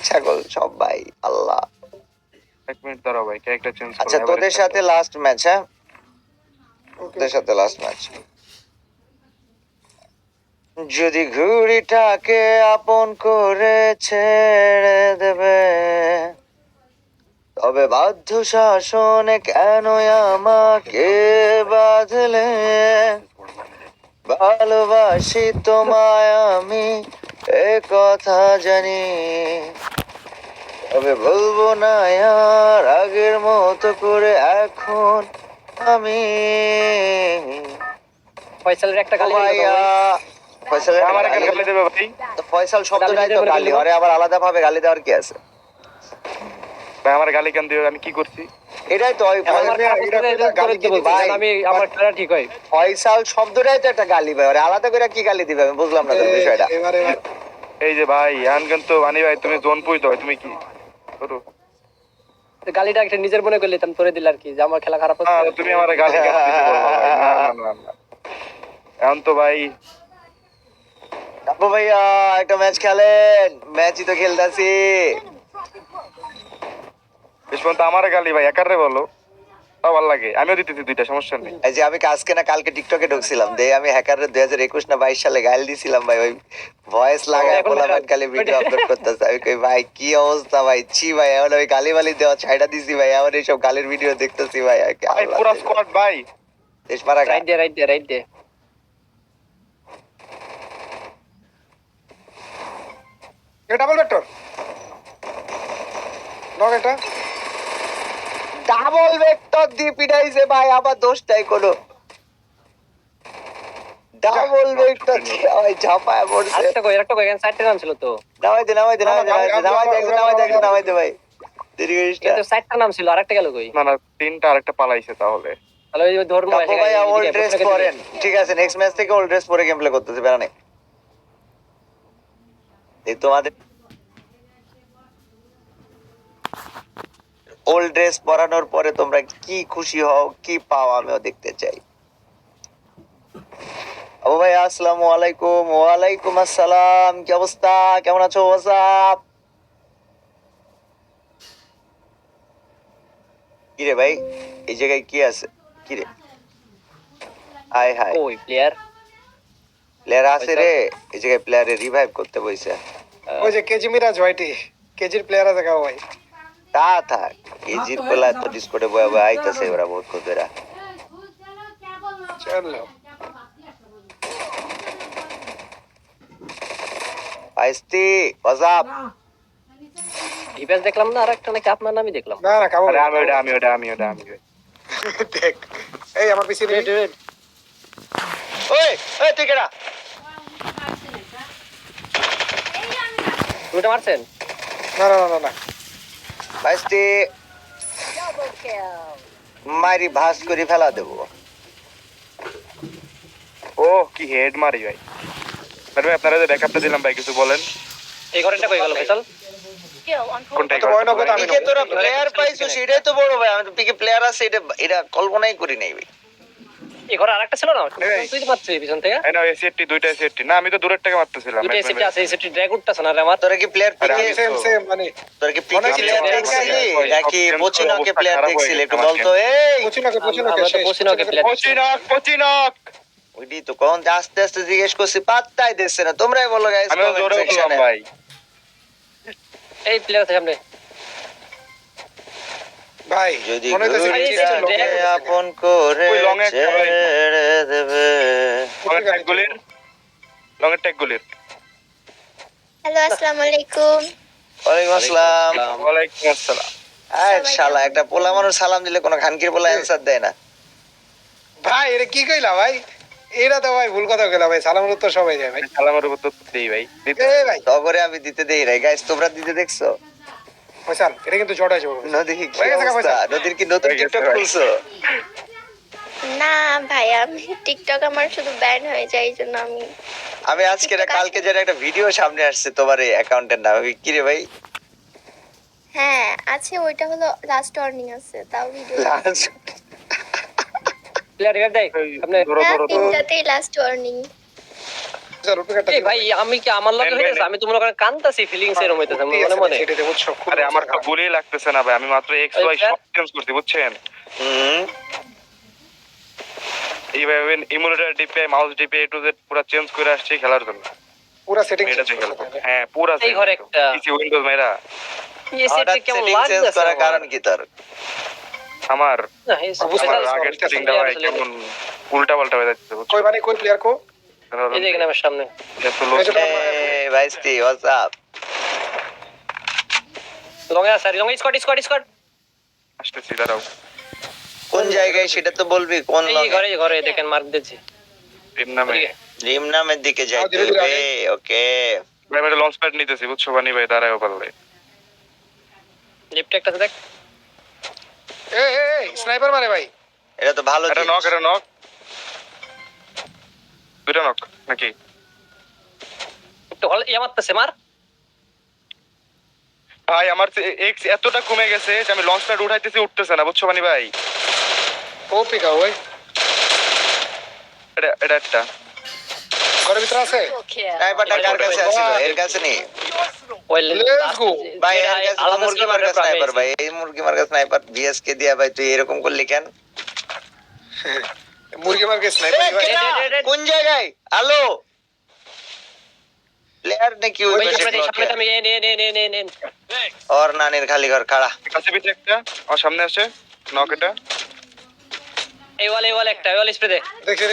ছাগল সব ভাই আল্লাহ। এক মিনিট দাঁড়াও ভাই, ক্যারেক্টার চেঞ্জ করো। আচ্ছা তোদের সাথে লাস্ট ম্যাচ, হ্যাঁ তোদের সাথে লাস্ট ম্যাচ। যদি ঘুড়িটাকে আপন করে ছেড়ে দেবে, তবে বাধ্য শাসনে কেন আমাকে বাঁধলে? ভালোবাসি তোমায় আমি, এ কথা জানি, তবে বলবো না আর আগের মতো করে এখন আমি। ফয়সালের একটা গালি দিল তো ভাইয়া, ভাই। ফয়সালের আমার গালি? গালি দেবে ভাই? তো ফয়সাল শব্দটাই তো গালি গালি, দিতে আরে আবার আলাদা ভাবে গালি দেওয়ার কি আছে? ভাই আমার গালি কেন দিও? আমি কি করছি? এটাই তো ওই আমার করে দিব ভাই, আমি আমার খেলা ঠিক হয়। ফয়সাল শব্দটাই তো একটা গালি ভাই, আরে আলাদা করে কি গালি দিবে আমি বুঝলাম না তোর বিষয়টা। এই যে ভাই এখন কিন্তু আনি ভাই, তুমি জোন পুই দাও, তুমি কি করো? গালিটা একটা নিজের মনে করে নিতাম, তোরে দিল আর কি, যে আমার খেলা খারাপ না, হচ্ছে। তুমি আমার গালি কেন দিতে বলবো ভাই? না না না না, এখন তো ভাই আপু ভাইয়া একটা ম্যাচ খেলেন, ম্যাচই তো খেলতেছি। বেশ পর্যন্ত আমার গালি ভাই একারে বলো, তাও ভালো লাগে। আমিও দিতেছি দুইটা, সমস্যা নেই। এই যে আমি আজকে না কালকে টিকটকে ঢুকছিলাম, দে আমি হ্যাকারের 2021 না 22 সালে গাইল দিছিলাম ভাই, ওই ভয়েস লাগায় এখন বলা খালি ভিডিও আপলোড করতেছে। আমি কই ভাই কি অবস্থা ভাই, ছি ভাই, এখন ওই গালি বালি দেওয়া ছাইড়া দিছি ভাই, এখন এইসব গালির ভিডিও দেখতেছি ভাই। ভাই পুরো স্কোয়াড ভাই, দেশ মারা right they right they right they. Double vector knock এটা ডাবল ভেক্টর দিয়ে পিটাইছে ভাই, আবার দোষটাই কোনো ডাবল ভেক্টর দিয়ে ভাই ঝাপায় পড়ছে। আরেকটা কই এখানে 4টা নাম ছিল তো। নামাই দে নামাই দে নামাই দে নামাই দে ভাই, দেরি করিস না। কিন্তু 4টা নাম ছিল, আরেকটা গেল কই? না না, তিনটা আরেকটা পালাইছে তাহলে। তাহলে ওই ধর্ম কাকু ভাই ওল্ড ড্রেস পরেন, ঠিক আছে নেক্সট ম্যাচ থেকে ওল্ড ড্রেস পরে গেম প্লে করতেছি, বেড়া নেই। এই তোমাদের ওল্ড ড্রেস পরানোর পরে তোমরা কি খুশি হও, কি পাও আমিও দেখতে চাই। ও ভাই আসসালামু আলাইকুম। ওয়ালাইকুম আসসালাম, কি অবস্থা, কেমন আছো? হোয়াটসঅ্যাপ কি রে ভাই, এই জায়গায় কি আছে? কি রে, হাই হাই, ওই প্লেয়ার প্লেয়ার আছে রে এই জায়গায়, প্লেয়ারে রিভাইভ করতে বইছে। ওই যে কেজি মিরাজ ভাইটি, কেজির প্লেয়ার আছে গাও ভাই। তা থাক, কেজির পেলা তো ডিসকর্ডে বয়ে বয়ে আইতাছে ওরা বহুত কতরা। চলো আইস্তি হোয়াটসঅ্যাপ। ডিফেন্স দেখলাম না, আরেকটা নাকি আপনার নামই দেখলাম। না না কাবো আরে আমি ওটা আমি ওটা আমি ওটা আমি ওটা। দেখ এই আমার পিছনে রেড রেড ওই ওই তুই কেডা? দুটো মারছেন। না না না না আইস্তি মারি ভাস করে ফেলা দেবো। ও কি হেড মারি ভাই। ভাই আপনারা যে ব্যাকআপটা দিলাম ভাই, কিছু বলেন। এই ঘরটা কই গেল ফয়সাল? কোনটা তো ভয় নগদ আমি পিকে তোরা প্লেয়ার পাইছো সেটাই তো বড় ভাই, আমি তো পিকে প্লেয়ার আছে এটা এটা কল্পনাই করি নাই ভাই। এই ঘরে আরেকটা ছিল না? এই। তুই তো মারছিস পিছন থেকে। এই না এসএটি, দুইটা এসএটি না, আমি তো দূরের থেকে মারতেছিলাম। দুটো এসিটি আছে, এসিটি ড্র্যাগ উঠতাছ না রে আমার। তোরা কি প্লেয়ার আরে পিকে, আমি সেম সেম মানে তোরা কি পিকে অনেক প্লেয়ার প্লেয়ার দেখছিলি ওই নাকি অপশন পচিনোকে অবস্থা প্লেয়ার খারাপ হয়ে দেখছিলি? গেছে একটু আমার বলতো এই পচিনকে আমরা তো পচিনকে প্লেয়ার পচিনক। ওইটি তো কোন আস্তে আস্তে জিজ্ঞেস করছি, পাত্তাই দিচ্ছে না। তোমরাই বলো গাইস আমি জোরে বললাম ভাই। এই প্লেয়ার আছে সামনে। ভাই যদি মনে হইতেছে ঘুড়িটাকে আপন করে ওই long এ ছেড়ে দেবে। লং ট্যাগ গুলির, লং ট্যাগ গুলির। হ্যালো আসসালামু আলাইকুম। ওয়ালাইকুম আসসালাম। ওয়ালাইকুম আসসালাম। আয় শালা, একটা পোলা মানুষ সালাম দিলে কোনো খানকির পোলা অ্যানসার দেয় না। ভাই এটা কি কইলা ভাই, এরা তো ভাই ভুল কথা কইলা ভাই, সালামের উত্তর সবাই যায় ভাই। সালামের উপর তো দেই ভাই। দিতে এ ভাই তগরে আমি দিতে দেই নাই গাইস, তোমরা দিতে দেখছো? ফয়সাল এটা কিন্তু জট আছে নদী কি হয়ে গেছে অবস্থা? পয়সা। নদীর কি নতুন হয়ে গেছে টিকটক ভাই। খুলছো? না ভাই, আমি টিকটক আমার শুধু ব্যান হয়ে যায়, এই জন্য আমি আমি আজকে না কালকে যেন একটা ভিডিও সামনে আসছে তোমার এই অ্যাকাউন্টের নাম, কি রে ভাই? হ্যাঁ আছে, ওইটা হলো লাস্ট ওয়ার্নিং আছে, তাও ভিডিও প্লেয়ার রিভাইভ দেয় ওই সামনে। ধরো হ্যাঁ ধরো ধরো। তিনটাতেই লাস্ট ওয়ার্নিং। চল উপরে কাটটা এই ভাই আমি কি আমার লগে হইতাছে আমি তো মনে করেন কান্তাছি ফিলিংস এরকম হইতাছে মনে মনে সেটাতে বুঝছো আরে আমার তো গুলি লাগতেছে না ভাই, আমি মাত্র এক্স ওয়াই সব চেঞ্জ করতে বুঝছেন। হুম এইভাবে ইমুলেটর ডিপে মাউস ডিপে টু জেড পুরো চেঞ্জ করে আসছে খেলার জন্য। পুরো সেটিং এটা দেখেন, হ্যাঁ পুরো এই ঘরে একটা পিসি উইন্ডোজ মেরা এই সেটটা হঠাৎ কেমন সেটিং চেঞ্জ লাগতেছে করার কারণ কি তোর? আমার না এই আমার আগের সেটিংটা ভাই কেমন উল্টা পাল্টা হয়ে যাচ্ছে বুঝছো। কই মানে কই প্লেয়ার কো এই দেখেন আমার সামনে এত লোক এই ভাইস্তি হোয়াটস আপ? লং এ আছে লং স্কট আসতেছি, দাঁড়াও। কোন জায়গায় সেটা তো বলবি, কোন এই ঘরে দেখেন মার্ক দিয়েছি এর নামে রিম নামের দিকে যাইতে ধীরে ধীরে হবে। ওকে ভাই আমি লঞ্চ প্যাড নিতেছি বুঝছো বানি ভাই, দাঁড়াও পারলে। লেফট একটা আছে দেখ এই স্নাইপার মারে ভাই এটা তো ভালো এটা নক, এটা নক, দুটো নক নাকি? একটু হল ইয়া মারতেছে মার ভাই আমার এক্স এতটা কমে গেছে যে আমি লঞ্চ প্যাড উঠাইতেছি উঠতেছে না বুঝছো বানি ভাই। ও পিকা ওই এটা এটা একটা ঘরের ভিতরে আছে স্নাইপারটা কার কাছে আছিল? এর কাছে নেই ওই Let's go. ভাই, এর কাছে তো আলাদা মুরগি মার্কা স্নাইপার ভাই। এই মুরগি মার্কা স্নাইপার বিএস কে দিয়া ভাই, তুই এরকম করলি কেন? মুরগি মার্কে স্নাইপার এই, ভাই কেডা? কোন জায়গায়? হ্যালো প্লেয়ার নাকি ওই ওই পাশে সামনে block এ? আমি নে ওর নানির খালি ঘর খাড়া। কাছে পিছে একটা আমার সামনে আসে নক, এটা এই ওয়ালে একটা ওয়াল স্প্রে দে দেখছি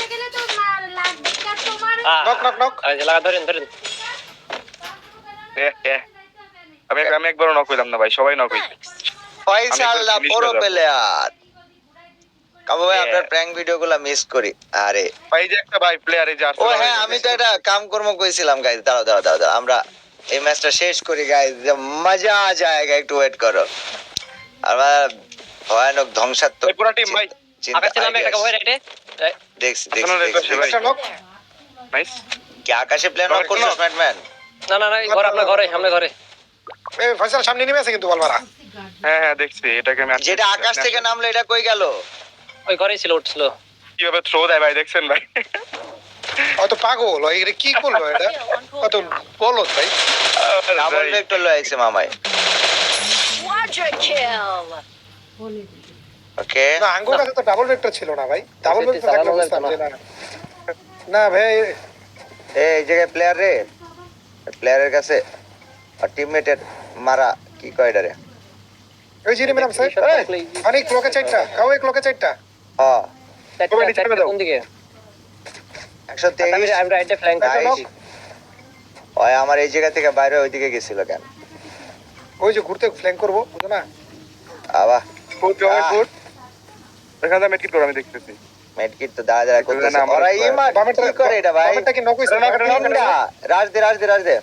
গেলে তো লাগবে কা তোমার নক আরে লাগা ধরেন এ এ আমি একবারও নক হইলাম না ভাই, সবাই নক হইছে। ফয়সাল দা finish বড় হয়ে যাবো। প্লেয়ার। কাবু ভাই, Yeah. আপনার প্র্যাঙ্ক ভিডিওগুলো মিস করি। আরে ভাই যে একটা ভাই প্লেয়ার এই যে ও হ্যাঁ, আমি তো এটা কাম কর্ম কইছিলাম গাইস। দাঁড়াও আমরা এই ম্যাচটা শেষ করি গাইস, যে মজা আ যায়গা, একটু ওয়েট করো। আমার ভয়ানক ধ্বংসাত্মক এই পুরো team ভাই। চিন্তা আকাশে নামে একটা কভার রেটে দেখছি আসলে রেখে ভাই। একটা নক নাইস। কি আকাশে প্ল্যান ঘরে করছিস কোনো- ম্যাডম্যান? না এই ঘর আপনার ঘরে সামনে ঘরে এই ফয়সাল সামনে নেমে আছে কিন্তু বল মারা হ্যাঁ দেখছি এটাকে আমি যেটা আকাশ থেকে নামলো এটা কই গেল? ওই ঘরেই ছিল উঠছিল কিভাবে থ্রো দেয় ভাই দেখছেন ভাই। অত পাগল ওই এটা কি করলো এটা কত বলত ভাই ডাবল ভেক্টর লয়ে আইছে মামাই। ওকে না আঙ্গুর কাছে তো ডাবল ভেক্টর ছিল না ভাই ডাবল সেটি ভেক্টর থাকলে চালানো বুঝতাম যেত যে না না ভাই এই জায়গায় প্লেয়ার রে, প্লেয়ারের কাছে আর টিমমেটের মারা কি কয় এটা রে? ওই জিরি ম্যাডাম স্যার অনেক ক্লকে চারটা কাও এক ক্লকে চারটা হ্যাঁ কোন দিকে 123। আমি রাইটে ফ্ল্যাঙ্ক Nice. ওই আমার এই জায়গা থেকে বাইরে ওইদিকে গেছিল কেন? ওই যে ঘুরতে ফ্ল্যাঙ্ক করবো বুঝো না আবা ফুট জয় ফুট এখানে আমি মেটকিট করে আমি দেখতেছি। মেডকিট তো দাঁড়া করতেছে। না, আমার ওরা ইমা বামেরটা কি করে এটা ভাই? বামেরটা কি নক হইছে রাজ দে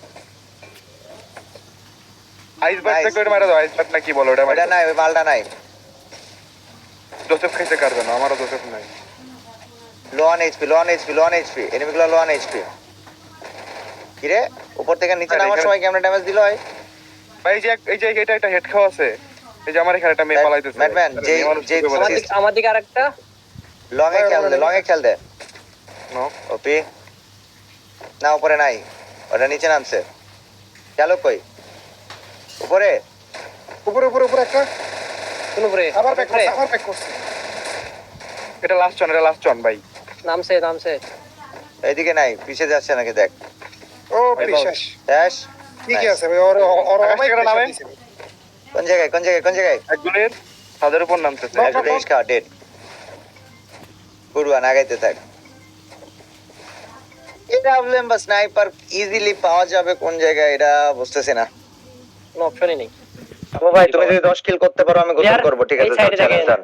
আইস বাট Nice. থেকে এটা মারা দাও, আইস বাট না কি বলো ওটা ওটা মারা। নাই, ওই মালটা নাই। জোসেফ খাইতে কার জন্য আমারও জোসেফ নাই। লো অন এইচপি এনিমিগুলো লো অন এইচপি। কি রে উপর থেকে নিচে আরে, নামার এখানে- সময় কেমন ড্যামেজ দিল হয়? ভাই এই যে এটা একটা হেড খাওয়া আছে, এই যে আমার এখানে একটা মেয়ে পালাইতেছে। ম্যাডম্যান, আমার দিকে আরেকটা লং এ খেল দে নো ওপি না, উপরে নাই, ওটা নিচে নামছে। চলো কই উপরে উপরে একটা কোন উপরে আবার ব্যাক করছে এটা লাস্ট চন ভাই। নামছে এইদিকে নাই, পিছে যাচ্ছে নাকি দেখ। ও বিশ্বাস শেষ। ঠিকই আছে ভাই ওর ওর আকাশ আমায় থেকে নামে? কোন জায়গায়? একজনের ছাদের উপর নামতেছে। No. একটু দেশ খাওয়া ডেড পুরুয়ান আগাইতে থাক। এটা প্রবলেম বা স্নাইপার ইজিলি পাওয়া যাবে কোন জায়গায় এটা বুঝতেছি না। কোনো অপশনই নেই ও ভাই, তুমি যদি 10 কিল করতে পারো আমি গোসল করব, ঠিক আছে? এই সাইডে চ্যালেঞ্জ দেখেন।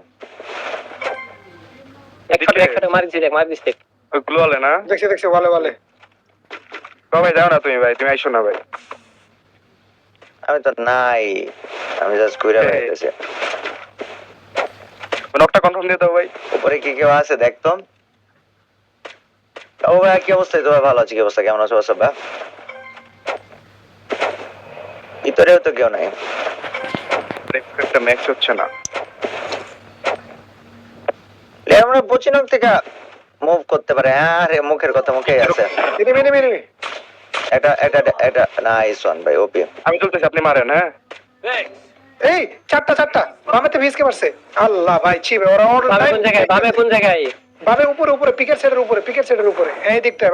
এদিকে। একটা মার দিছি ওই গ্লো আলে না দেখছি ভালো ভাই, যাও না তুমি ভাই, তুমি আইসো না ভাই। আমি তো নাই, আমি জাস্ট ঘুরে এই। বেড়াইতেছি। নকটা কনফার্ম দিয়ে দাও ভাই। উপরে কি কেউ আছে দেখতো? ও ভাই, কি অবস্থা? তোমার ভালো আছে? কি অবস্থা? কেমন আছো সব? ভিতরেও তো কেউ নাই। একটা ম্যাক্স হচ্ছে না। আমরা পচিনক থেকে মুভ করতে পারে। আরে মুখের কথা মুখে আছে। এনিমি এটা নাইস ওয়ান ভাই, ওপি। আমি চলতেছি, আপনি মারেন। হ্যাঁ এই চারটা বামেতে ভিজকে মারছে। আল্লাহ ভাই ছি ভাই, ওরা ওর বাবে কোন জায়গায়? বাবে কোন জায়গায়? বাবে উপরে পিকেট সেটের উপরে এই দিকটা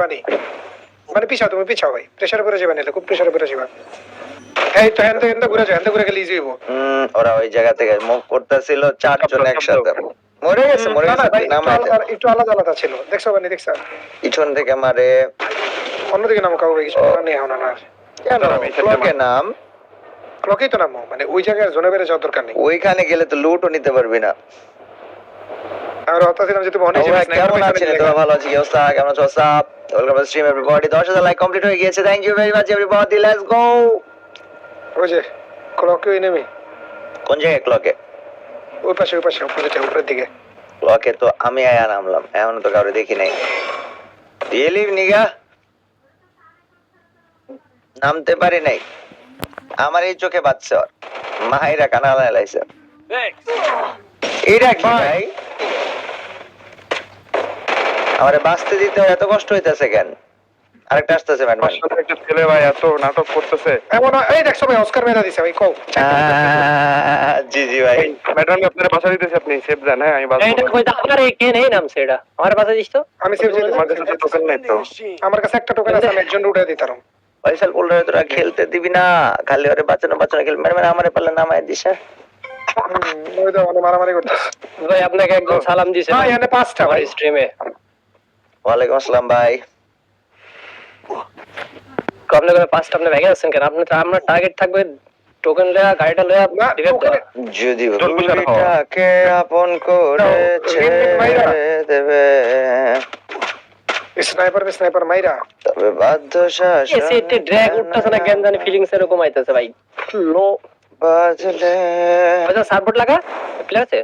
মানে পিছাও, তুমি পিছাও ভাই, প্রেসার করে যাবে না, খুব প্রেসার করে যাবে। এই তো হ্যান্ড ঘুরে গেলে ইজি হইব। ওরা ওই জায়গা থেকে মুভ করতেছিল চারজন একসাথে। মরে গেছে না না ভাই, নামাইতে। একটু আলাদা ছিল, দেখছো বানি দেখছো? পিছন থেকে মারে। অন্যদিকে নামো, কাউ কিছু নেই এখন আর। কেন ক্লকে নাম? ক্লকেই তো নামো, মানে ওই জায়গায় জোনে বেড়ে যাওয়ার দরকার নেই। ওইখানে গেলে তো লুটও নিতে পারবি না। আর অত্যাধিক যে তুমি অনেক কেমন আছেন? তো ভালো আছি। কি অবস্থা? কেমন আছো? Sup welcome to stream everybody. 10,000 like complete হয়ে গিয়েছে। Thank you very much everybody. Let's go. ওই যে ক্লকে নেমে কোন জায়গায় ক্লকে? ওই পাশে উপরের দিকে। ক্লকে তো আমি আয়া নামলাম, এমন তো কাউরে দেখি নাই। রিয়েলি নিগা নামতে পারি নাই। আমার এই চোখে বাচ্চা মাহিরা কানা লাইছে। এটা কি ভাই? আমারে বাঁচতে দিতে এত কষ্ট হইতাছে কেন? আরেকটা আসতেছে ম্যাডাম। একটা ছেলে ভাই এত নাটক করতেছে। এমন এই দেখছো ভাই, অস্কার মেরা দিছে ভাই, কও। জি জি ভাই। ম্যাডাম আপনার বাসা দিতেছি, আপনি সেফ যান। হ্যাঁ আমি এইটা কই দাও রে, কে নেই নামছে এটা? আমার পাশে দিস তো। আমি সেভ করে আমার কাছে টোকেন নাই তো। আমার কাছে একটা টোকেন আছে, আমি একজন উঠে দিতাম। ফয়সাল বলরে তোরা খেলতে দিবি না, খালি ওরে বাঁচানো খেল। মানে আমারে পারলে নামায় দিস। ওই তো মানে মারামারি করতেছে ভাই আপনাকে একদম সালাম দিছে ভাই, এনে পাঁচটা ভাই। স্ট্রিমে। ওয়ালাইকুম আসসালাম ভাই। আপনি করে পাঁচটা আপনি ভেঙে যাচ্ছেন কেন? আপনি আপনার টার্গেট থাকবে টোকেন লয়া, গাড়িটা লয়া না, রিভাইভ token- দেওয়া। যদি চলবে না। ভুলিটাকে আপন করে ছেড়ে দেবে, স্নাইপার মাইরা। তবে বাধ্য শাসন এসে একটু ড্র্যাগ উঠতেছে না কেন জানি, ফিলিংস এরকম আইতেছে ভাই। লো বাজলে। আচ্ছা সাপোর্ট লাগা প্লেয়ার আছে।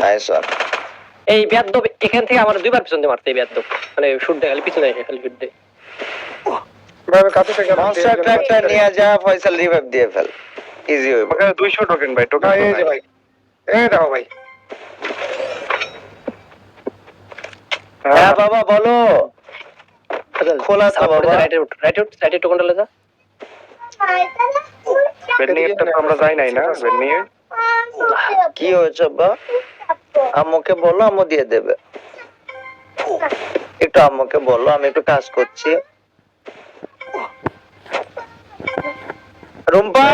Nice one. এই বেয়াদব এখান থেকে আমার দুইবার পিছন দিয়ে মারতে, এই বেয়াদব মানে শুট দেয় খালি পিছনে এসে খালি শুট দেয়। ভাই আমি কাছে থেকে মনস্টার ট্র্যাকটা নিয়ে যা, ফয়সাল রিভাইভ দিয়ে ফেল, ইজি হইব। আমার কাছে 200 টোকেন ভাই, টোকেন ভাই এই যে ভাই, এই দাও ভাই। হ্যাঁ বাবা বলো। খোলা তো বাবা। রাইটে টোকেনটা লয়ে যা। বেডনিয়েরটা তো আমরা যাই নাই না, বেডনিয়ের। কি হয়েছে বা? আম্মুকে বলো, আম্মু দিয়ে দেবে। একটু আম্মুকে বলো, আমি একটু কাজ করছি। রুম্পা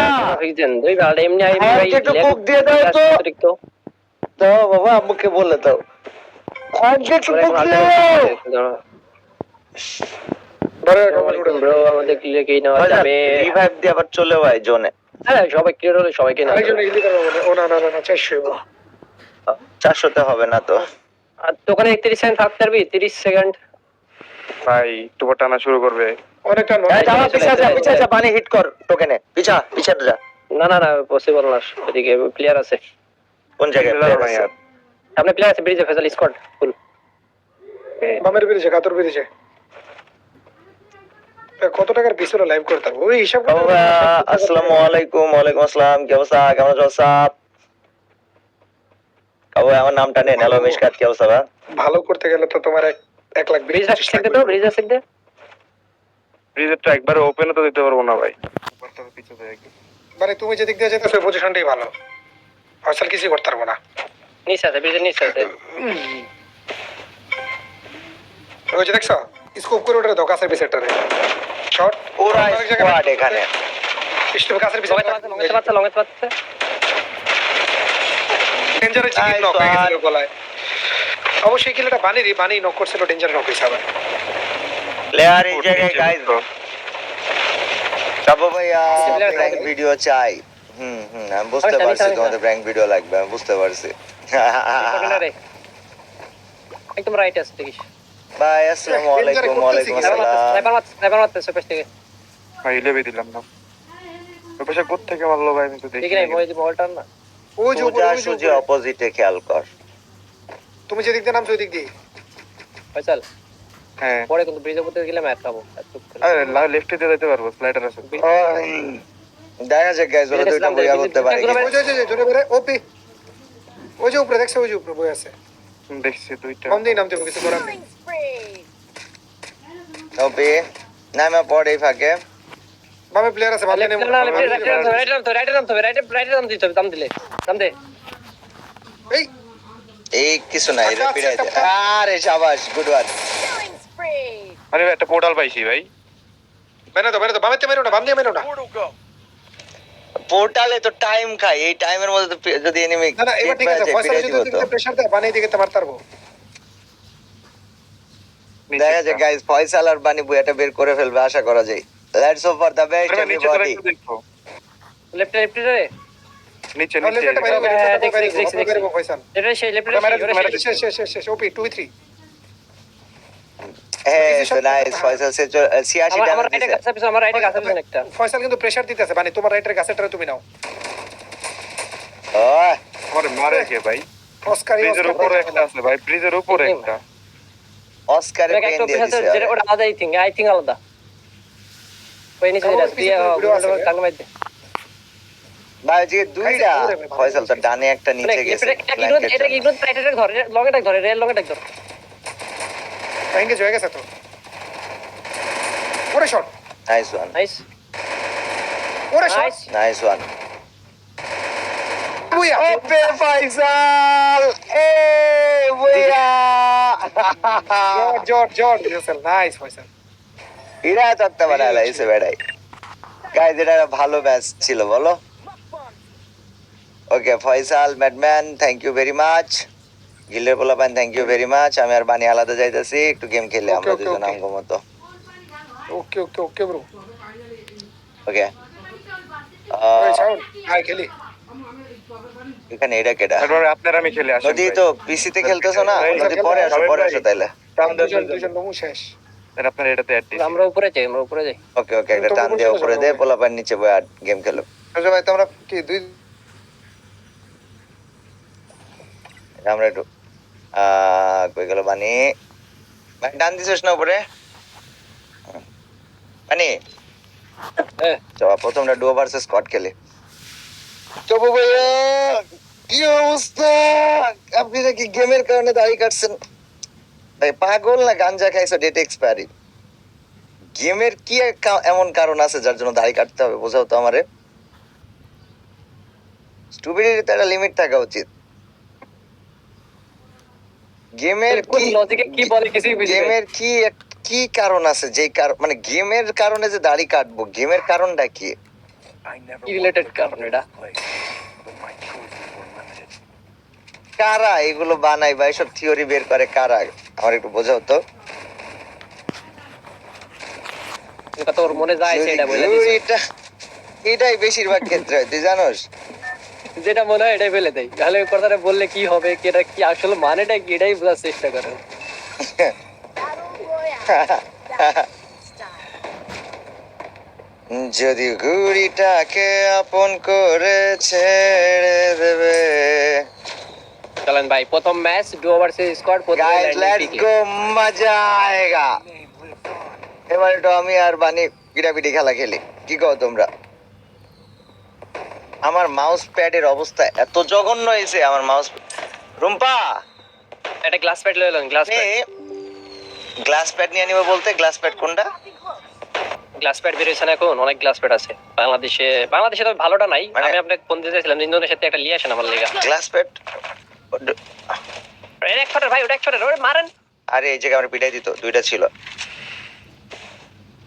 দুই গাল এমনি আই হ্যাঁ, ভাই একটু কোক দিয়ে দাও তো। অতিরিক্ত দাও বাবা, আম্মুকে বলে দাও। একটু কোক দিয়ে দাও। ব্রো আমাদের ক্লিয়ার কি নেওয়া যাবে? রিভাইভ দিয়ে আবার চলে যায় জোনে। হ্যাঁ সবাই ক্লিয়ার হলে সবাইকে নেওয়া আরেকজন যাবে। ইজি করবো না। ও না 400 400 তে হবে না তো। আর দোকানে 31 সেকেন্ড থাকতে পারবি? 30 সেকেন্ড ভাই টুপো টানা শুরু করবে। অনেকটা এই যাও, পিছা যা, পানি হিট কর টোকেনে। পিছা যা। না পসিবল না, এদিকে প্লেয়ার আছে। কোন জায়গায় player আছে? সামনে প্লেয়ার আছে, ব্রিজে ফেসাল স্কোয়াড ফুল। বামের বেরিয়েছে, কাতর বেরিয়েছে। কত টাকার পিছনে লাইভ করতাম ওই হিসাব করে। বাবা আসসালামু আলাইকুম। ওয়ালাইকুম আসসালাম। কি অবস্থা? কেমন আছো সাপ? বাবা আমার নামটা নেন। হ্যালো মিশকাত, কি অবস্থা? ভালো করতে গেলে তো তোমার 1 লাখ ব্রিজ আসছে তো, ব্রিজ আসছে দে। ব্রিজেরটা একবার ওপেনও তো দিতে পারবো না ভাই। উপরটা পিছে যায় একদম। মানে তুমি যে দিক দিয়ে যেতে সেই পজিশনটাই ভালো, আসলে কিছু করতে পারবো না। নিচে আছে, ব্রিজের নিচে আছে। ওই যে দেখছো স্কোপ করে ওটা দাও কাছের পিছেরটারে শট। পুরা স্কোয়াড এখানে। স্টোভ কাছের পিছে লঙ্গেতে পাচ্ছে। ডেঞ্জারে চিকেন নক হয়ে গেছিল গলায়। অবশ্যই কিলটা বানি নক করছিল, ডেঞ্জারে নক হইছে আবার। প্লেয়ার এই জায়গায় গাইস। বাবু ভাইয়া প্র্যাঙ্ক ভিডিও চাই। আমি বুঝতে পারছি তোমাদের প্র্যাঙ্ক ভিডিও লাগবে, আমি বুঝতে পারছি। একদম রাইট আছে দেখিস। ভাই আসসালামু আলাইকুম। ওয়ালাইকুম আসসালাম। স্নাইপার মারতেছে পাশ থেকে। ভাই লেবে দিলাম না। ওই পাশে কোথা থেকে মারলো ভাই, আমি তো দেখি ঠিক নাই, ওই যে বলটা না। ওই যে সোজা সুজি অপোজিটে খেয়াল কর। তুমি যে দিক দিয়ে নামছো ওই দিক দিয়ে। ফয়সাল হ্যাঁ পরে কিন্তু ব্রিজের উপরে গেলে ম্যাচ খাবো। আরে লেফটে দিয়ে যেতে পারবো, স্লাইডার আছে। দেখা যাক গাইস, ওরা দুইটা বইয়া করতে পারে কি। ওই যে জোরে বেরে ওপি ওই যে উপরে দেখছো, ওই যে উপরে বই আছে। দেখছি দুইটা। কম দিয়ে নামতে হবে, কিছু করার নেই। ওপি নামে পড়ে এই ফাঁকে। বামে প্লেয়ার আছে, বামে নেমো। দাম দিলে দাম দে। এই এই কিছু নাই, আচ্ছা, রে পিড়াই দে। আচ্ছা, আরে শাবাশ, গুড ওয়ান। আরে একটা পোর্টাল পাইছি ভাই। মেরে দাও, মেরে দাও, বামে মেরো না, বাম দিয়ে মেরো না। পোর্টালে তো টাইম খাই, এই টাইমের মধ্যে তো যদি এনিমি না না, এবার ঠিক আছে, ফয়সাল যদি দিকে প্রেসার দেয়, বানিয়ে দিকে মারতে পারবো। নিচে দেখা একটা। যায় গাইস, ফয়সাল আর বানি বুয়াটা বের করে ফেলবে আশা করা যায়। Let's hope for the best আরে ভাই, নিচে তারা এভরিবডি। একটু দেখো। লেফট রে নিচে তাহলে নিচে। এটা বাইরে হ্যাঁ, বাইরে দেখছি, বাইরে দেখছি, দেখছি। বাইরে ফয়সাল। এটা সেই লেফট ক্যামেরা রে ক্যামেরা শেষ শেষ শেষ শেষ, ওপি 2 3। হ্যাঁ তো নাইস, ফয়সাল সে 86 আমার ড্যামেজ রাইটে দিছে। কাছে পিছনে, আমার রাইটে কাছে পিছনে একটা। ফয়সাল কিন্তু প্রেসার দিতেছে, মানে তোমার রাইটের কাছেটা তুমি নাও। ও আরে মারে কে ভাই? অস্কার ব্রিজের উপরে একটা আছে ভাই, ব্রিজের উপরে একটা। অস্কারে দেখ পেন একটা দিয়ে পিছনে দিছে। যেটা ওটা আলাদা, আই থিং আলাদা। ওই নিচে আমার যেটা দিয়ে পিছনে ভিডিও আছে, টাঙ্গ মাইতে। ভাই যে দুইটা দূরে ভাই, ফয়সাল তো ডানে একটা নিচে গেছে। এটা ইগনোর রাইটে ধরে, লগে টাক ধরে, রেল লগে টাক ধরে। এঙ্গেজ হয়ে গেছে তো। ওরে শট, নাইস ওয়ান, নাইস ওরে শট। নাইস। Nice one. বুয়া, ওপে ফয়সাল, এ বুয়া। George George Faisal, nice Faisal. Ira তত্ত্ব বানালা এসে বেড়াই। গাইস এটা একটা ভালো ম্যাচ ছিল বলো। Okay Faisal madman, thank you very much. গিল্ডের পোলাপান, থ্যাংক ইউ ভেরি মাচ। আমি আর বানি আলাদা যাইতেছি, একটু গেম খেলে Okay, আমরা okay, দুজন okay. আমগো মতো। ওকে ওকে ওকে ব্রো। ওকে ওই সাউন্ড আই খেলি। এখানে এটা কেডা? তারপরে আপনারা আমি খেলে আসেন নদী ভাই। তো পিসিতে খেলতেছো না? ভাই, নদী পরে আসো, পরে আসো তাইলে। দুজন নমু শেষ। আর আপনারা এটাতে অ্যাড দিন। আমরা উপরে যাই, আমরা উপরে যাই। ওকে ওকে, একটা তুমি টান দিয়ে উপরে উপরে চলে দে, যাও। পোলাপান নিচে বয়ে আর গেম খেলো। আচ্ছা ভাই, তোমরা কি দুই আমরা একটু কই গেল বানি? ভাই ডান দিছিস না উপরে? বানি হ্যাঁ চলো প্রথমটা ডুও ভার্সেস স্কট খেলে। তবু ভাইয়া কি অবস্থা? আপনি নাকি গেমের কারণে দাড়ি কাটছেন? ভাই পাগল না গাঞ্জা খাইছো ডেট এক্সপায়ারি? গেমের কি এমন কারণ আছে যার জন্য দাড়ি কাটতে হবে? বোঝাও তো আমারে। স্টুপিডিটির তো একটা লিমিট থাকা উচিত। গেমের কোন কি লজিকে কি বলে কিছুই বুঝি না। গেমের কি কি কারণ আছে যে মানে গেমের কারণে যে দাড়ি কাটবো, গেমের কারণটা কি? কি রিলেটেড কারণ এটা? কারা এগুলো বানায় বা এসব থিওরি বের করে কারা? আমার একটু বোঝাও তো। এটা তোর মনে যায় সেটা বলে দিস। থিওরিটা এটাই বেশিরভাগ ক্ষেত্রে হয়, তুই জানোস। যেটা মনে হয় এটাই বলে দেয়। তাহলে ওই কথাটা বললে কি হবে, কি এটা কি আসলে মানেটা কি, এটাই বোঝার চেষ্টা করে। যদি ঘুড়িটাকে আপন করে ছেড়ে দেবে। চলেন ভাই, প্রথম ম্যাচ ডুও ভার্সেস স্কোয়াড, প্রথম গাইস লেটস গো, মজা আয়েগা। এবার একটু আমি আর বানি পিটাপিটি খেলা খেলি, কি কও তোমরা? আমার মাউস প্যাডের অবস্থা এত জঘন্য হয়েছে, আমার মাউস। রুম্পা এটা গ্লাস প্যাড লইলাম, গ্লাস প্যাড। গ্লাস প্যাড নিয়ে নিবে বলতে, গ্লাস প্যাড কোনটা? গ্লাস প্যাড বের হয়েছে না এখন, অনেক গ্লাস প্যাড আছে বাংলাদেশে। বাংলাদেশে তো ভালোটা নাই। মানে- আমি আপনাকে ফোন দিতে চাইছিলাম, ইন্দোনেশিয়াতে একটা লিয়ে আসেন আমার লেগা। Glass pad? এক শটের ভাই, ওটা এক শটের, ওরে মারেন। আরে এই জায়গায় আমার পিটাই দিত, দুইটা ছিল।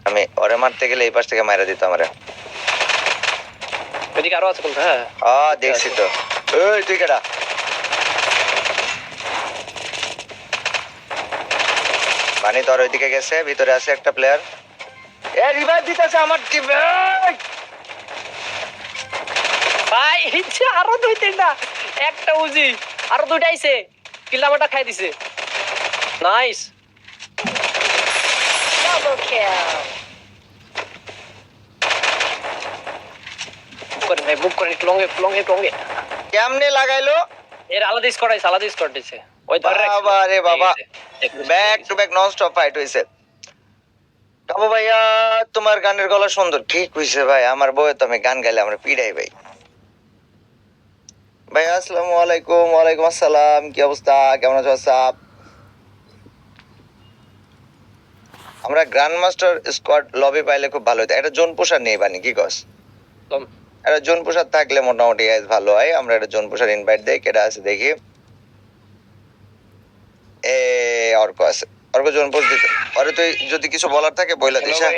আমি ওরে মারতে গেলে এই পাশ থেকে মাইরা দিত আমারে। ওইদিকে আরো আছে কোনটা? হ্যাঁ দেখছি তো। ওই তুই কেডা? মানে তোর ওইদিকে গেছে, ভিতরে আছে একটা প্লেয়ার। এ রিভাইভ দিতেছে আমার টিম। ভাই ইচ্ছে আরো দুই তিনটা, একটা উজি আরো দুইটা আইছে, কিলামাটা খাই দিছে। নাইস। করেন ভাই, মুভ করেন একটু, লঙ্গে লঙ্গে লঙ্গে। কেমনে লাগাইলো? এর আলাদা স্কোয়াড আছে, আলাদা স্কোয়াড দিছে। ওই ধরে রাখছে। বাবা রে বাবা, ঠিক আছে। Back to back non stop fight হইছে। কাবু ভাইয়া তোমার গানের গলা সুন্দর। ঠিক হইছে ভাই, আমার বউয়ে তো আমি গান গাইলে আমরা পিড়াই ভাই। ভাই আসসালামু আলাইকুম। ওয়ালাইকুম আসসালাম, কি অবস্থা, কেমন আছো সাব? আমরা গ্র্যান্ড মাস্টার স্কোয়াড লবি পাইলে খুব ভালো হতো। একটা জোন পোষার নেই বানি, কি কস? একটা জোন পোষার থাকলে মোটামুটি guys ভালো হয়। আমরা একটা জোন পোষার ইনভাইট দেই, কেডা আছে দেখি। এ অর্ক আছে, অর্ক জোন পোষ দিতে। আরে তুই যদি কিছু বলার থাকে বইলা দিস। হ্যাঁ?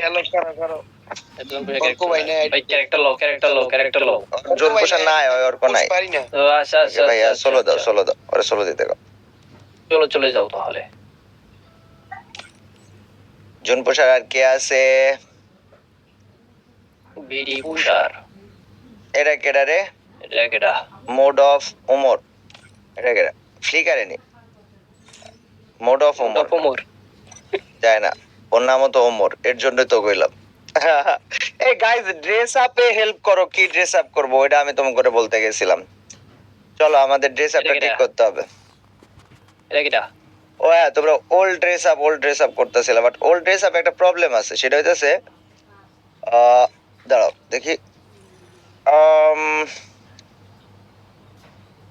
জোন পোষার নাই, ওই অর্ক নাই। আচ্ছা ভাইয়া সোলো দাও, সোলো দাও, ওরে সোলো দিতে গো। চলে যাও তাহলে। জোন পোষার আর কে আছে? বিডি পুষার। এটা কেডা রে? এটা কেডা? Mode of Omar. এটা কেডা? ফ্লিকারে নি, মোড অফ ওমর ওমর। যায় না, ওর নামও তো ওমর, এর জন্য তো কইলাম। এই গাইস ড্রেস আপে হেল্প করো, কি ড্রেস আপ করবো ওইটা আমি তোমাকে করে বলতে গেছিলাম। চলো আমাদের ড্রেস আপটা ঠিক করতে হবে। এটা কেডা? ও হ্যাঁ, তোমরা ওল্ড ড্রেস আপ করতেছিলে, বাট ওল্ড ড্রেস আপ একটা প্রবলেম আছে, সেটা হইতেছে দাঁড়াও দেখি।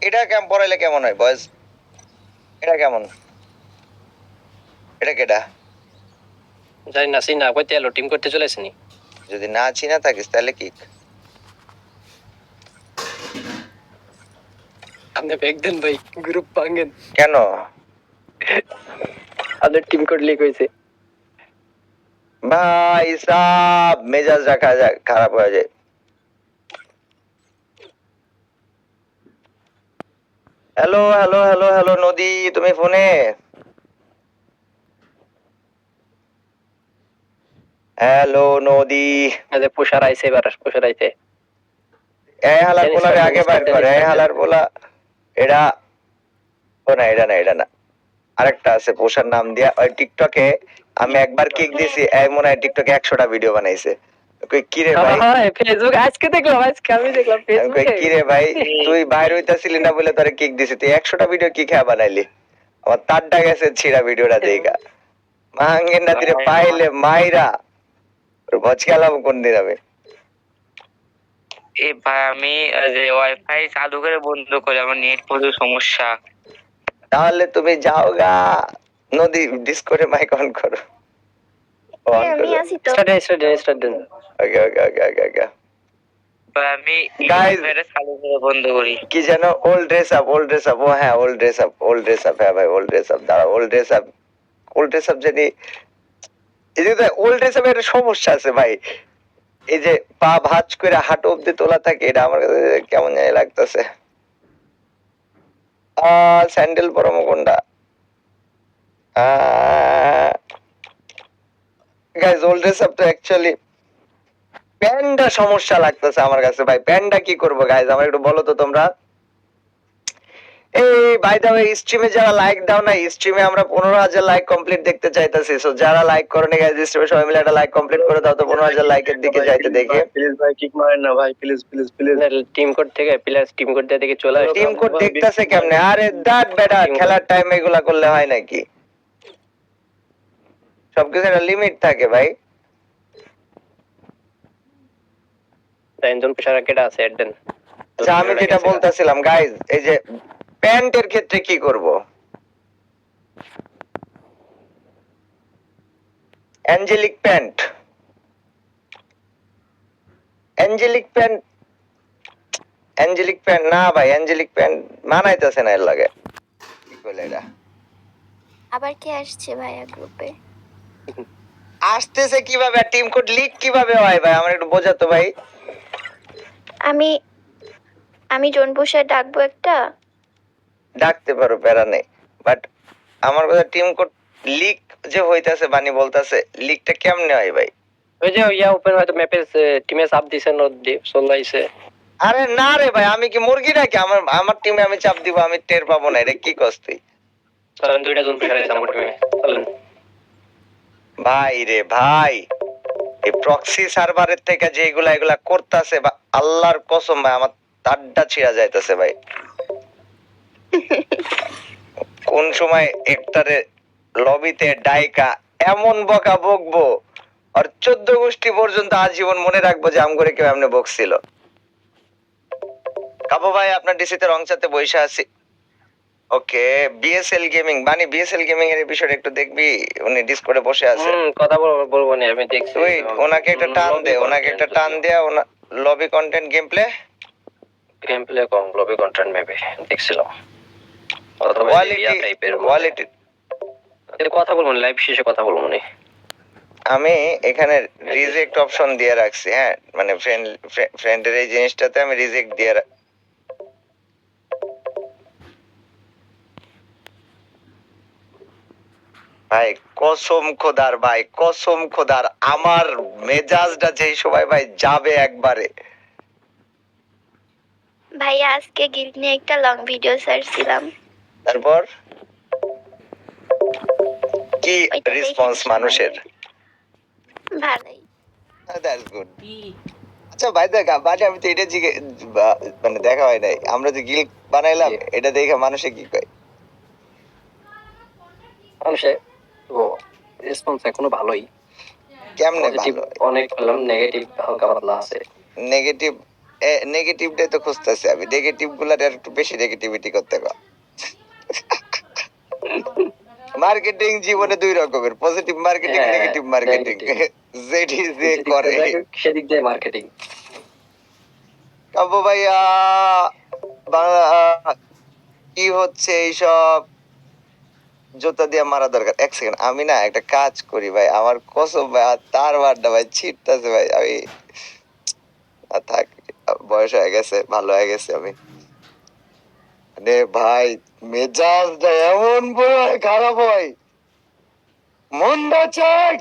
এটা কেমন পড়াইলে কেমন হয় বয়েজ? এটা কেমন? এটা কেডা? জানি না, সিনা কইতে এলো, টিম করতে চলে আসেনি। যদি না চিনা থাকিস তাহলে কি? আপনি ব্যাগ দেন ভাই, গ্রুপ ভাঙেন। কেন? আপনার টিম কোড লিক হয়েছে। ভাই সাব মেজাজ রাখা যায়, খারাপ হয়ে যায়। হ্যালো হ্যালো হ্যালো হ্যালো নদী, তুমি ফোনে? হ্যালো নদী। আরে পুষার আইছে, এবার পুষার আইছে। এই হালার পোলারে আগে বাইর করে, এই হালার পোলা। এটা ও না, এটা না, এটা না, আরেকটা আছে পোষার নাম দিয়া। ওই টিকটকে আমি একবার কিক দিছি, এই মনে হয় টিকটকে 100টা ভিডিও বানাইছে। কই কি রে ভাই? হ্যাঁ ফেসবুক আজকে দেখলাম, আজকে আমি দেখলাম আমি কই ফেসবুকে। কি রে ভাই, তুই বাইরে হইতাছিলি না বলে তোরে কিক দিছি, তুই 100টা ভিডিও কি খেয়া বানাইলি? আমার তারটা গেছে ছিড়া ভিডিওটা দেখা। মাঙ্গের না দিরে পাইলে মাইরা ওর ভজ খেলাম কোন দিন আমি। এ ভাই আমি যে ওয়াইফাই চালু করে বন্ধ করে, আমার নেট প্রচুর সমস্যা। তাহলে তুমি যাও গা নদী, ডিসকর্ডে মাইক অন করো। আমি আছি তো। স্টার্ট দেন। ওকে ওকে ওকে ওকে ওকে। ভাই আমি Guys, ওয়াইফাইটা চালু করে বন্ধ করি। কি যেন old dress up, old dress up. ও হ্যাঁ, old dress up, old dress up. হ্যাঁ ভাই, ওল্ড ড্রেস আপ। দাঁড়া, old dress up, old dress up জানি। এই যে ওল্ড ড্রেস আপের একটা সমস্যা আছে ভাই, এই যে পা ভাঁজ করে হাঁটু অব্দি তোলা থাকে, এটা আমার কাছে কেমন জানি লাগতেছে। স্যান্ডেল পরম কোনটা? গাইজ ওল্ড ড্রেস আপ তো অ্যাকচুয়ালি প্যান্টটা সমস্যা লাগতেছে আমার কাছে ভাই। প্যান্টটা কি করবো গাইজ, আমার একটু বলো তো তোমরা। এই বাই দ্য ওয়ে, স্ট্রিমে যারা লাইক দাও না, স্ট্রিমে আমরা 15,000 লাইক কমপ্লিট দেখতে চাইতেছি। সো যারা লাইক করোনি গাইজ, স্ট্রিমে সবাই মিলে একটা লাইক কমপ্লিট করে দাও তো, 15,000 লাইকের দিকে যাইতে দেখে। প্লিজ ভাই কিক মারেন না ভাই, please please please. Team code থেকে প্লেয়ার টিম কোড দিয়ে থেকে চলে আসে। টিম কোড দেখতেছে কেমনে? আরে দাঁত বেটা, খেলার টাইম এগুলা করলে হয় নাকি? সবকিছু একটা লিমিট থাকে ভাই। একজন পুষার কেডা আছে এডেন। আচ্ছা আমি যেটা বলতেছিলাম গাইজ, এই যে প্যান্টের ক্ষেত্রে কি করব? Angelic pant, angelic pant, angelic pant না ভাই, অ্যাঞ্জেলিক প্যান্ট মানাইতেছে না এর লাগে। কি কইলে এটা? আবার কে আসছে ভাইয়া গ্রুপে? আসতেছে কিভাবে, টিম কোড লিক কিভাবে হয় ভাই, আমার একটু বোঝাতো ভাই। আমি আমি জোনপুষার ডাকবো একটা। ডাকতে পারো, প্যারা নেই, বাট আমার কথা টিম কোড লিক যে হইতাছে, বানি বলতাছে লিকটা কেমনে হয় ভাই? ওই যে ইয়া ওপেন হয়তো ম্যাপে টিমে সাপ দিছে, নোট দিয়ে চলাইছে। আরে না রে ভাই, আমি কি মুরগি নাকি? আমার আমার টিমে আমি চাপ দিব, আমি টের পাবো না। এটা কি কস তুই? চলেন দুইটা জন পুষার আছে আমার টিমে, চলেন। ভাই রে ভাই, এই প্রক্সি সার্ভারের থেকে যে এগুলা করতেছে, বা আল্লাহর কসম ভাই, আমার তাড্ডা ছিঁড়া যাইতেছে ভাই। কোন সময় একটারে লবিতে ডাইকা এমন বকা বকবো, আর 14 গোষ্ঠী পর্যন্ত আজীবন মনে রাখবো যে আম করে কেউ এমনি বকছিল। কাবু ভাই আপনার ডিসিতে রং চাতে বইসা আছি। ওকে, বিএসএল গেমিং মানে বিএসএল গেমিং এর বিষয়টা একটু দেখবি, উনি ডিসকর্ডে বসে আছে। কথা বলবো না, আমি দেখছি। তুই ওনাকে একটা টান দে, ওনাকে একটা টান দেয়া, ওনা lobby content game play game play কম, লবি কন্টেন্ট মেবি দেখছিলাম। কোয়ালিটি। কথা বলবো না, লাইভ শেষে কথা বলবো না। আমি এখানে রিজেক্ট অপশন দিয়ে রাখছি, হ্যাঁ মানে ফ্রেন্ডের এই জিনিসটাতে আমি রিজেক্ট দিয়ে ভাই কসম খোদার, ভাই কসম খোদার আমার মেজাজটা যেই সময় ভাই যাবে একবারে। ভাইয়া আজকে গিল্ড নিয়ে একটা লং ভিডিও সার্চছিলাম। তারপর কি ওইটা দেখে রেসপন্স মানুষের? ভালোই। That's good. আচ্ছা ভাই দেখ বাজে, আমি তো এটা মানে দেখা হয় নাই, আমরা যে গিল্ড বানাইলাম এটা দেখে মানুষে কি কয়? মানুষে তো রেসপন্স এখনো ভালোই, কেমনে পজিটিভ ভালো? অনেক পেলাম, নেগেটিভ হালকা পাতলা আছে। নেগেটিভ নেগেটিভটাই তো খুঁজতেছি আমি, নেগেটিভ গুলার আর একটু বেশি নেগেটিভিটি করতে গো। মার্কেটিং জীবনে দুই রকমের, পজিটিভ মার্কেটিং, হ্যাঁ, নেগেটিভ মার্কেটিং। যেটি যে করে সেদিক দিয়ে মার্কেটিং। কাব্য ভাইয়া বাংলা কি হচ্ছে এইসব? জুতা দিয়ে মারা দরকার। এক সেকেন্ড, আমি না একটা কাজ করি ভাই, আমার কসম ভাই তার বারটা ভাই ছিটতেছে ভাই, আমি থাক, বয়স হয়ে গেছে, ভালো হয়ে গেছে আমি। মানে ভাই মেজাজটা এমন বড় খারাপ হয়, মনটা চাই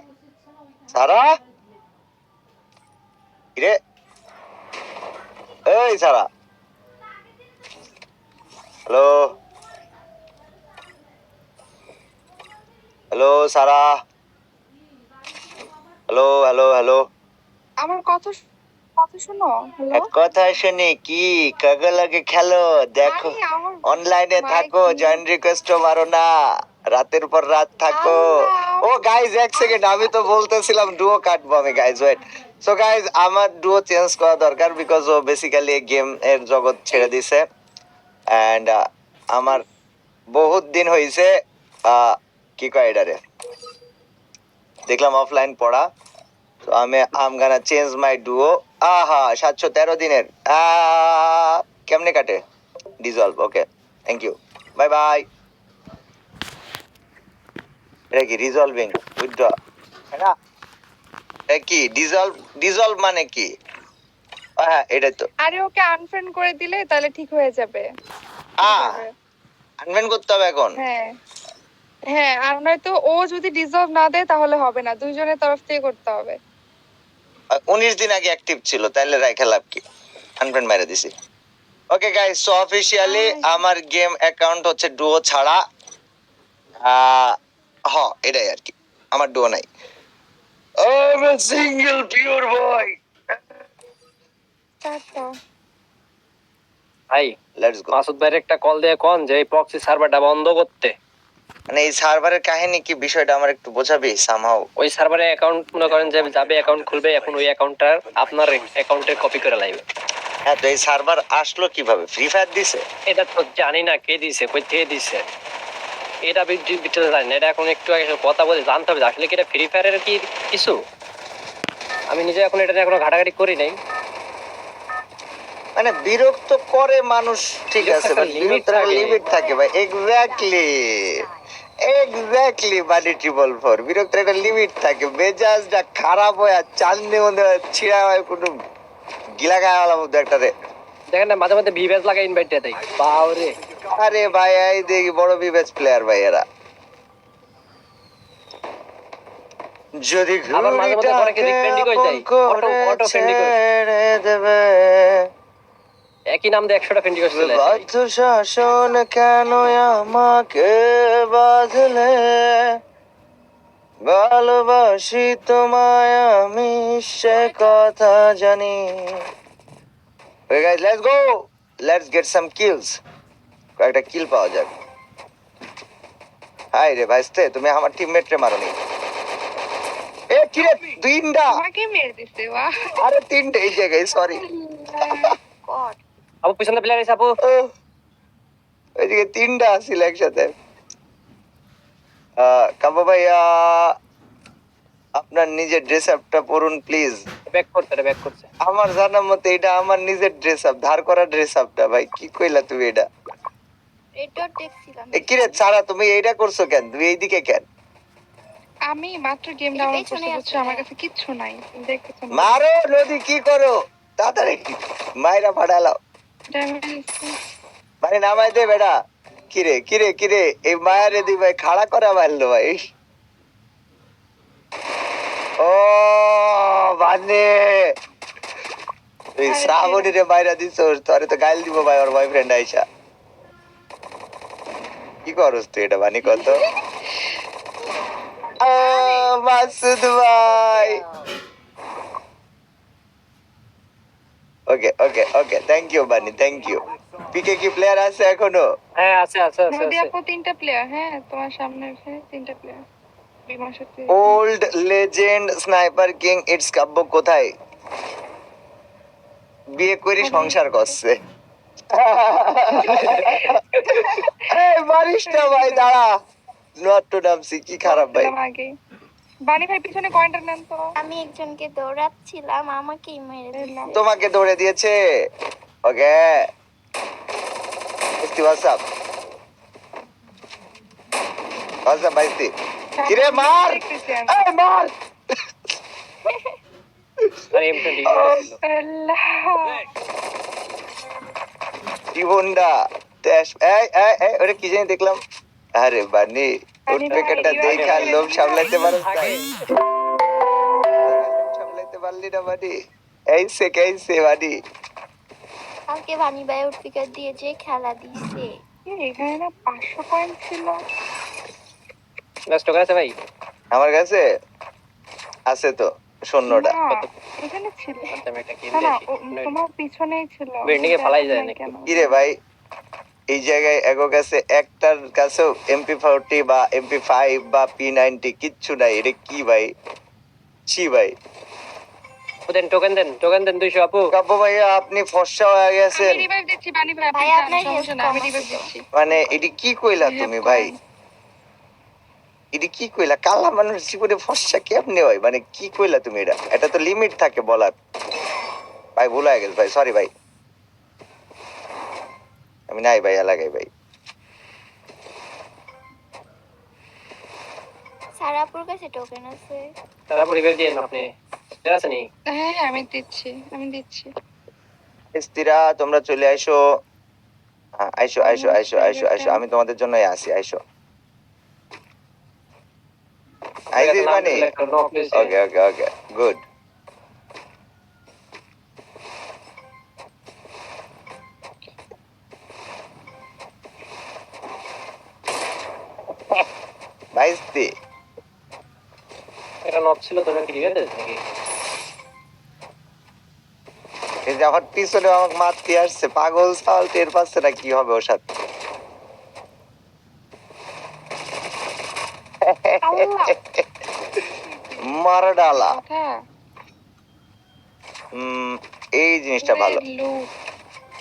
সারা রে। এই সারা, হ্যালো হ্যালো সারা, হ্যালো হ্যালো হ্যালো। আমার কথা কথা শোনো। হ্যালো, কথা শুনি কি কাগজ লাগে খেলো, দেখো আরে আমার অনলাইনে ভাই থাকো, কি- জয়েন রিকোয়েস্ট মারো না, রাতের পর রাত থাকো। ও গাইজ এক সেকেন্ড, আমি তো বলতেছিলাম ডুও কাটবো আমি, গাইজ ওয়েট। সো গাইজ আমার ডুও চেঞ্জ করা দরকার, বিকজ ও বেসিক্যালি গেম এর জগৎ ছেড়ে দিছে, এন্ড আমার বহুত দিন হইছে কি কয় এটারে, দেখলাম অফলাইন পড়া। তো আমি আম গানা চেঞ্জ মাই ডুও। আহা 713 দিনের কেমনে কাটে? Dissolve, okay thank you, bye bye. এটা কি রিজলভিং উইথড্র, না এটা কি ডিজলভ? ডিজলভ মানে কি? হ্যাঁ এটাই তো। আরে ওকে আনফ্রেন্ড করে দিলে তাহলে ঠিক হয়ে যাবে। আনফ্রেন্ড করতে হবে এখন? হ্যাঁ হ্যাঁ, আর নয়তো ও যদি ডিজার্ভ না দেয় তাহলে হবে না, দুইজনের তরফ থেকে করতে হবে। 19 দিন আগে অ্যাক্টিভ ছিল, তাইলে রাইখা লাভ কি? আনফ্রেন্ড মেরে দিছি। ওকে গাইস, সো অফিশিয়ালি আমার গেম অ্যাকাউন্ট হচ্ছে ডুও ছাড়া। হ্যাঁ এটাই আর কি, আমার ডুও নাই। I'm a single pure boy. তারপর ভাই Let's go. মাসুদ ভাইয়ের একটা কল দিয়ে কোন যে এই প্রক্সি সার্ভারটা বন্ধ করতে। মানে এই সার্ভারের কাহিনী কি, বিষয়টা আমার একটু বোঝাবি সামহাও? ওই সার্ভারে অ্যাকাউন্ট মনে করেন যে যাবে অ্যাকাউন্ট খুলবে, এখন ওই অ্যাকাউন্টটার আপনার অ্যাকাউন্টে কপি করে লাইবে। হ্যাঁ, তো এই সার্ভার আসলো কিভাবে? ফ্রি ফায়ার দিছে? এটা তো জানি না কে দিছে, কই থেকে দিছে, এটা ডিটেইলস জানি না। এটা এখন একটু আগে কথা বলে জানতে হবে যে আসলে কি এটা ফ্রি ফায়ারের কি কিছু। আমি নিজে এখন এটা নিয়ে এখনো ঘাটাঘাটি করি নাই। মানে বিরক্ত করে মানুষ, ঠিক আছে, বাট বিরক্তের লিমিট থাকে ভাই। এক্স্যাক্টলি এক্স্যাক্টলি মানে ট্রিপল ফোর, বিরক্তের একটা লিমিট থাকে। মেজাজটা খারাপ হয় আর চালনি মধ্যে ছিঁড়া হয়, কোনো গিলা গায়ে মধ্যে একটা রে। দেখেন না মাঝে মাঝে ভিভেজ লাগা ইনভাইট দিয়ে দেয়, বাউরে। আরে ভাই এই দেখি বড় বিবেচ প্লেয়ার ভাই এরা। যদি আবার মাঝে মাঝে অনেকে রিফ্রেন্ডই করে দেয়, অটো ফ্রেন্ডই করে দেবে, একই নাম দিয়ে 100টা ফ্রেন্ডই করছিল। বাধ্য শাসন কেন আমাকে বাঁধলে, ভালোবাসি তোমায় আমি সে কথা জানি। Okay guys, let's go. Let's get some kills. কয়েকটা কিল পাওয়া যাক। হাই রে ভাইস্তে, তুমি আমার টিমমেট রে মারোনি। এ কি রে, তিনটা? আমাকে মেরে দিছে, বাহ। আরে তিনটে এই জায়গায়, সরি। গড, আপু পিছনে প্লেয়ার আছে আপু। ও, ওইদিকে তিনটা আসছিল একসাথে। কাব্য ভাইয়া আপনার নিজের ড্রেস আপটা পরুন প্লিজ। ব্যাক করছে, ব্যাক করছে। আমার জানার মতে এটা আমার নিজের ড্রেস আপ, ধার করা ড্রেস আপটা। ভাই কি কইলা তুমি এটা? এটা দেখছিলাম। কিরে ছাড়া, তুমি এইটা করছো কেন? তুমি এইদিকে কেন? আমি মাত্র গেম এই ডাউনলোড পেছনে করতে আছে, বুঝছো, আমার হ্যাঁ। কাছে কিচ্ছু নাই, দেখতেছো না? মারো নদী, কি করো তাড়াতাড়ি, মাইরা ফাটালাও। মানে নামাই দে বেটা। কিরে কিরে কিরে, এই মায়া রেদি ভাই খাড়া করা মারলো ভাই। ও মানে এই শ্রাবণী রে বাইরা দিছ, তোরে তো গাইল দিব ভাই ওর বয়ফ্রেন্ড আইসা। কি করস তুই এটা বানি কত? মাসুদ ভাই ওকে ওকে ওকে, থ্যাংক ইউ বানি, থ্যাংক ইউ। পিকে কি প্লেয়ার আছে এখনো? হ্যাঁ আছে আছে আছে নদী আছে। আপু 3টা প্লেয়ার, হ্যাঁ তোমার সামনে আছে 3টা প্লেয়ার। বিমান শক্তি। Old legend sniper king it's Kabya কোথায়? বিয়ে করে সংসার করছে। এই বারিশটা ভাই দাঁড়া, নট টু নামছি, কি খারাপ ভাই। আগে বানি ভাই পিছনে কয়েনটা নেন তো। আমি একজনকে দৌড়াচ্ছিলাম, আমাকেই মেরে দিল। তোমাকে দৌড়ে দিয়েছে। ওকে হোয়াটসঅ্যাপ হোয়াটসঅ্যাপ ভাইস্তি। কিরে মার, দেখতেছি আমি। এই মার। আরে এমটা ছিল। আল্লাহ। জীবনটা তেজ। এই এই এই ওরে কি জানি দেখলাম। আরে বানি বানি ভাই, উঠপেকেটটা এবার দেখা এবার লোভ সামলাইতে পারো না। আগে লোভ সামলাইতে পারলি না বানি। এই সে বানি। কালকে ভানি ভাই উঠপিকার দিয়ে যে খেলা দিছে। এখানে না 500 কয়েন ছিল। লাস্ট করে আছে ভাই। আমার কাছে আছে তো শূন্যটা। না, এখানে ছিল। আমি একটা কিল না না, দিয়েছি। তোমার পিছনেই ছিল। বিল্ডিং এ ফালাই যায় নাকি? কেন? কিরে ভাই, এই জায়গায় এগো কাছে একটার কাছেও MP40 বা MP5 বা P90 কিচ্ছু নাই। এটা কি ভাই? ছি ভাই। দেন টোকেন দেন 200 আপু। কাব্য ভাইয়া আপনি ফর্সা হয়ে আমি গেছেন। রিভাইভ দিচ্ছি বানি ভাই, ভাই, আপনি আপনার যান, সমস্যা health নাই, আমি কম রিভাইভ আছে। দিচ্ছি। মানে এটি কি কইলা তুমি ভাই? এটি কি কইলা? কালা মানুষ জীবনে ফর্সা কেমনে হয়? মানে কি কইলা তুমি এটা? এটা তো লিমিট থাকে বলার। ভাই ভুল হয়ে গেছে ভাই, সরি ভাই। আমি নাই ভাই, লাগাই ভাই। সারাপুর কাছে টোকেন আছে। তারপর রিভাইভ দিয়ে আপনি। ঠিক আছে নি? হ্যাঁ হ্যাঁ, আমি দিচ্ছি। স্ত্রীরা তোমরা চলে আইসো। হ্যাঁ, আইসো আইসো আইসো আইসো আইসো, আমি তোমাদের জন্যই আসি, আইসো। আইসিস মানে ওকে ওকে ওকে গুড। ভাইস্তি এটা নক ছিল, তুমি কি রিভাইভ দিয়েছ নাকি? এই যে আমার পিছনে আমাকে মারতে আসছে, পাগল ছাল টের পাচ্ছে না কি হবে ওর সাথে। আল্লাহ। মারা ডালা। কথা। এই জিনিসটা ভালো। লুট।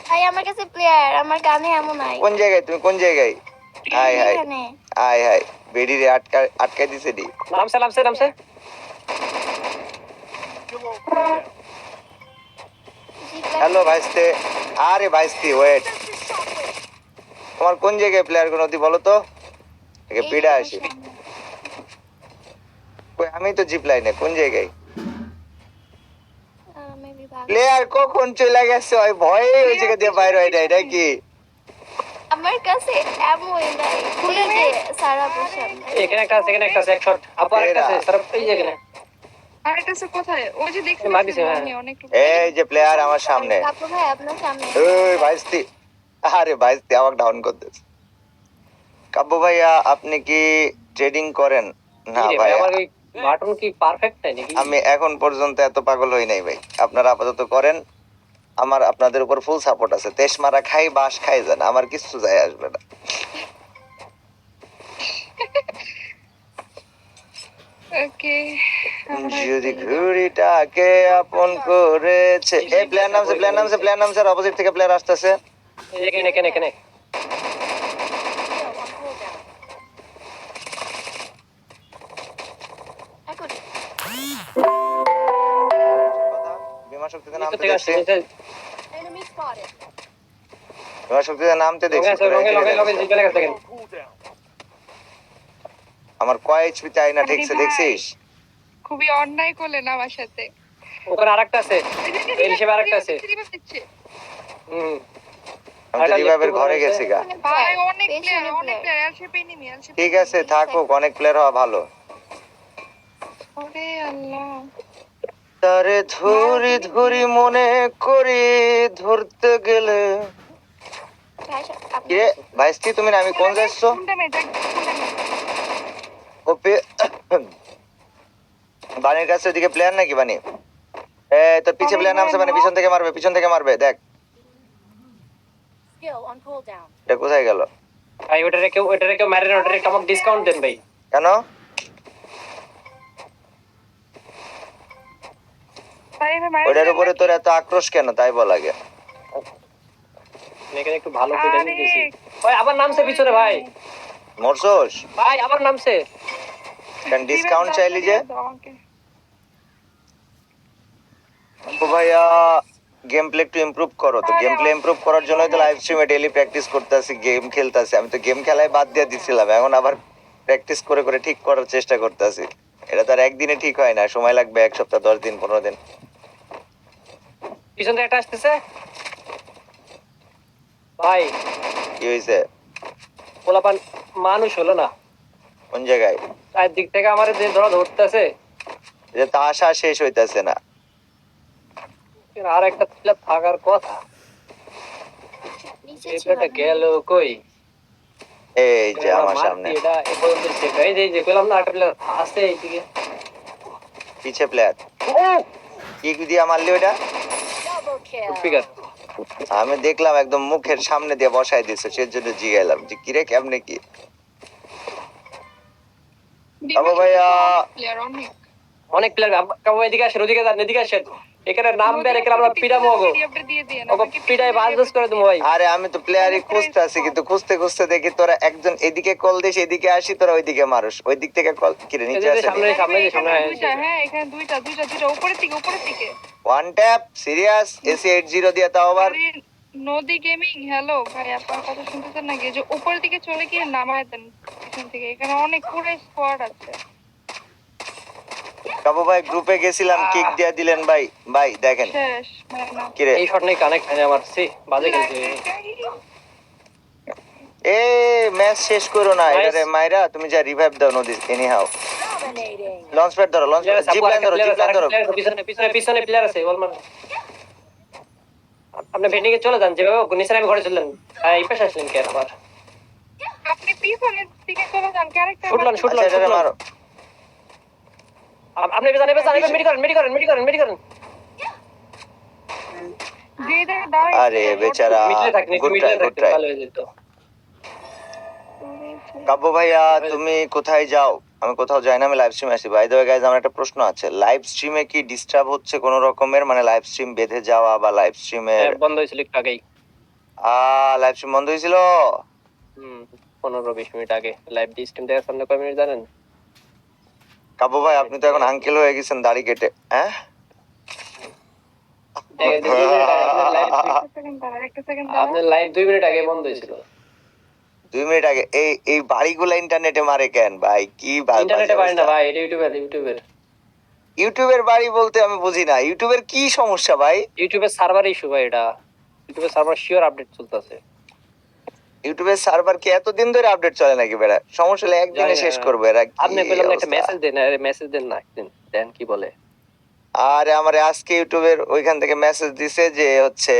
ভাই আমার কাছে প্লেয়ার, আমার গানে এমন নাই। কোন জায়গায় তুমি, কোন জায়গায়? হাই হাই এখানে হাই হাই, বেডি রে আটকাই দিছে দি। নামছে। হ্যালো ভাইস্তে। আরে ভাইস্তি ওয়েট, তোমার কোন জায়গায় প্লেয়ার কোন অতি বলো তো, একে পিড়া আসি। কই, আমি তো জিপ লাইনে, কোন জায়গায়? প্লেয়ার কখন চলে গেছে, ওই ভয়ে ওই জায়গা দিয়ে বাইরে হয় নাই নাকি? আমার কাছে এমনই নাই। এই যে সারাপুর সামনে। এখানে একটা আছে, এখানে একটা আছে, এক শট। আপু আরেকটা আছে, স্যার এই যে এখানে। আর এটা সে কোথায়? ওই যে দেখছি মারিছে, হ্যাঁ। অনেক। এই যে প্লেয়ার আমার সামনে। কাপু ভাই আপনার সামনে। ওই ভাইস্তি, আরে ভাইস্তি আমাকে ডাউন করতেছে। কাব্য ভাইয়া আপনি কি ট্রেডিং করেন? না কি রে ভাই, ভাই, আমার ওই বাটন কি পারফেক্ট নাই নাকি? আমি এখন পর্যন্ত এত পাগল হই নাই ভাই। আপনারা আপাতত করেন, আমার আপনাদের উপর ফুল সাপোর্ট আছে। তেশ মারা খাই বাস খাই যান, আমার কিছু যায় আসবে না। ওকে যদি ঘুড়িটাকে আপন করেছে। এই প্লেয়ার নামছে অপোজিট থেকে প্লেয়ার আসতেছে। এখানে এখানে এখানে বিমা শক্তিতে নিচে নামতে থেকে দেখছি, আসছে বিমা শক্তিতে নামতে দেখছি। লগে লগে লগে জিপে লাগা দেখেন আমার কয় এইচপি চাই না ঠিকছে ভাই। দেখছিস? খুবই অন্যায় করলেন আমার সাথে। ওখানে আরেকটা আছে এই হিসেবে আরেকটা আছে দিচ্ছে। হুম আমি তো রিভাইভের ঘরে গেছি গা। ভাই অনেক পেছনে প্লেয়ার অনেক player। প্লেয়ার এলশিপ এনিমি এলশিপ। ঠিক আছে থাকুক, অনেক প্লেয়ার হওয়া ভালো। ওরে আল্লাহ। তারে ধরি ধরি মনে করি ধরতে গেলে। ভাই কে ভাইস্তি তুমি না, আমি কোন যাচ্ছো? কোনটা মেয়ে দেখ ও বানির কাছে ওদিকে প্লেয়ার নাকি বানি? তো পিছে প্লেয়ার নামছে, মানে পিছন থেকে মারবে দেখ। এটা কোথায় গেল? ভাই ওটারে কেউ মারেন, ওটারে একটু আমাকে ডিসকাউন্ট দেন ভাই। কেন? ওটার উপরে তোর এত আক্রোশ কেন তাই বল আগে। এখানে একটু ভালো করে দিয়েছি ভাই, আবার নামছে পিছনে ভাই। মরছোস? ভাই আবার নামছে। কেন ডিসকাউন্ট চাইলি যে? ও ভাইয়া গেম প্লে একটু ইমপ্রুভ করো। তো গেম প্লে ইমপ্রুভ করার জন্যই তো লাইভ স্ট্রিমে ডেইলি প্র্যাকটিস করতেছি, গেম খেলতেছি। আমি তো গেম খেলাই বাদ দিয়ে দিছিলাম, এখন আবার প্র্যাকটিস করে করে ঠিক করার চেষ্টা করতেছি। এটা তো আর একদিনে ঠিক হয় না, সময় লাগবে 1 সপ্তাহ, 10 দিন, 15 দিন। পিছন থেকে একটা আসতেছে ভাই। কি হয়েছে? পোলাপান মানুষ হলো না কোন জায়গায়? তার দিক থেকে আমার যে ধরতেছে। যে তাসা শেষ হইতাছে না। আর একটা প্লেয়ার থাকার কথা, নিচে ছিল এটা গেল কই? এই যে আমার সামনে এটা এই পর্যন্ত চেক এই যে কইলাম না, একটা প্লেয়ার আছে এইদিকে। পিছে প্লেয়ার। কি দিয়ে মারলি ওটা? স্পিকার আমি দেখলাম একদম মুখের সামনে দিয়ে বসাই দিছে, সেজন্য জিগাইলাম যে কিরে কেমনে কি। বাবু ভাইয়া প্লেয়ার অনেক। অনেক প্লেয়ার কাবু এদিকে আসেন, ওদিকে যান, এদিকে আসেন। এখানে নামবে আর এখানে আমরা পিডামো গো ওগো পিডাই বাজবাজ করে দেবো ভাই। আরে আমি তো প্লেয়ারই খুঁজতে আছি, কিন্তু খুঁজতে খুঁজতে দেখি তোরা একজন এদিকে কল দিস, এদিকে আসি, তোরা ওইদিকে মারুস, ওই দিক থেকে কল কিরে নিচে আসে। সামনে সামনে সামনে হ্যাঁ এখানে দুইটা উপরের দিকে। ওয়ান ট্যাপ সিরিয়াস এসি 80 দিয়ে তাও আবার। আরে, নদী গেমিং হ্যালো ভাই, আপনার কথা শুনতেছেন নাকি? যে উপরের দিকে চলে গিয়ে নামায় দেন পিছন থেকে, এখানে অনেক পুরো স্কোয়াড আছে। কাবু ভাই গ্রুপে গেছিলাম, কিক দিয়ে দিলেন ভাই। ভাই দেখেন শেষ ভাই না। কিরে এই শট নেই কানেক্ট হয় আমার সি বাজে খেলছে। এ ম্যাচ শেষ করো না Nice. এটারে মাইরা, তুমি যা রিভাইভ দাও নদী এনি হাউ। লঞ্চ প্যাড ধরো, লঞ্চ প্যাড, জিপ লাইন ধরো, জিপ লাইন ধরো। পিছনে পিছনে পিছনে প্লেয়ার আছে বল মানে। আপনি ভেন্ডিং এ চলে যান, যেভাবে নিচে আমি ঘরে চললেন। এই পাশে আসলেন কেন আবার? আপনি পিছনের দিকে চলে যান, ক্যারেক্টার শুটলান আচ্ছা এটারে মারো। আপনি জানেন মেডি করেন। যে জায়গায় দাঁড়ায় আরে বেচারা, মিডলে থাকেন, গুড মিডলে ট্রাই, গুড থাকতে ট্রাই। ভালো হয়ে যেত। কাব্য ভাইয়া তুমি কোথায় যাও? আমি কোথাও যাই না, আমি লাইভ স্ট্রিমে আসি। বাই দ্য ওয়ে গাইস, আমার একটা প্রশ্ন আছে, লাইভ স্ট্রিমে কি ডিস্টার্ব হচ্ছে কোনো রকমের, মানে লাইভ স্ট্রিম বেঁধে যাওয়া বা লাইভ স্ট্রিমের বন্ধ হয়েছিল একটু আগেই। লাইভ স্ট্রিম বন্ধ হয়েছিল? 15-20 মিনিট আগে লাইভ স্ট্রিম দেখার সামনে কয় মিনিট জানেন? কাব্য ভাই আপনি তো এখন আঙ্কেল হয়ে গেছেন দাড়ি কেটে, হ্যাঁ? একটা সেকেন্ড আপনার লাইভ 2 মিনিট আগে বন্ধ হয়েছিল। 2 মিনিট আগে। এই বাড়িগুলো ইন্টারনেটে মারে কেন ভাই? কি ইন্টারনেটে পারে না ভাই, এটা ইউটিউবের ইউটিউবের বাড়ি বলতে আমি বুঝি না, ইউটিউবের কি সমস্যা ভাই? ইউটিউবের সার্ভার ইস্যু ভাই, এটা ইউটিউবের সার্ভার শিওর আপডেট চলতেছে। ইউটিউবের সার্ভার কি এতদিন ধরে আপডেট চলে নাকি বেড়া? সমস্যা হলে একদিনে শেষ করবে এরা। আপনি বললাম একটা মেসেজ দেন, আরে মেসেজ দেন না একদিন, দেন কি বলে? আরে আমার আজকে ইউটিউবের ওইখান থেকে মেসেজ দিছে যে হচ্ছে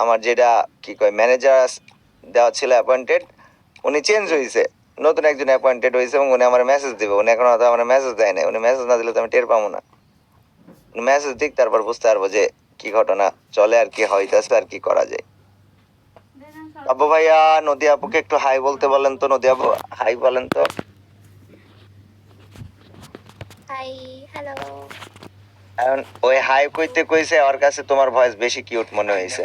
আমার যেটা কি কয় ম্যানেজার দেওয়া ছিল অ্যাপয়েন্টেড, উনি চেঞ্জ হয়েছে, নতুন একজন অ্যাপয়েন্টেড হয়েছে এবং উনি আমার মেসেজ দিবে। উনি এখন হয়তো আমার মেসেজ দেয় না, উনি মেসেজ না দিলে তো আমি টের পাবো না। মেসেজ দিক, তারপর বুঝতে পারবো যে কি ঘটনা চলে আর কি হইতাছে আর কি করা যায়। আব্বু ভাইয়া নদী আপুকে একটু হাই বলতে বলেন তো। নদী আপু হাই বলেন তো। Hi hello. এখন ওই হাই কইতে কইছে ওর কাছে তোমার ভয়েস বেশি কিউট মনে হয়েছে।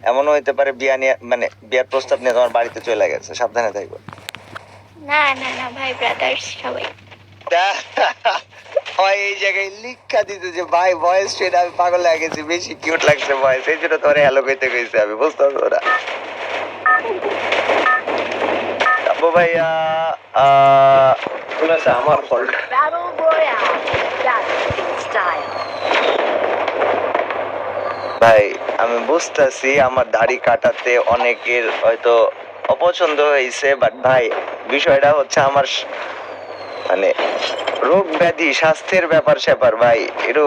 এমনও হইতে পারে বিয়া নিয়ে মানে বিয়ার প্রস্তাব নিয়ে তোমার বাড়িতে চলে গেছে, সাবধানে থাকবে। না না না ভাই ব্রাদার্স সবাই। ওই এই জায়গায় লিখা দিতে যে ভাই ভয়েস শুনে আমি পাগল হয়ে গেছি, বেশি কিউট লাগছে ভয়েস, এই জন্য তোরে হ্যালো কইতে কইছে, আমি বুঝতে পারবো না। আব্বু ভাইয়া শুনেছে আমার ফল্ট। ভাই আমি বুঝতেছি আমার দাড়ি কাটাতে অনেকের হয়তো অপছন্দ হয়েছে, বাট ভাই বিষয়টা হচ্ছে আমার মানে রোগ ব্যাধি স্বাস্থ্যের ব্যাপার স্যাপার ভাই, একটু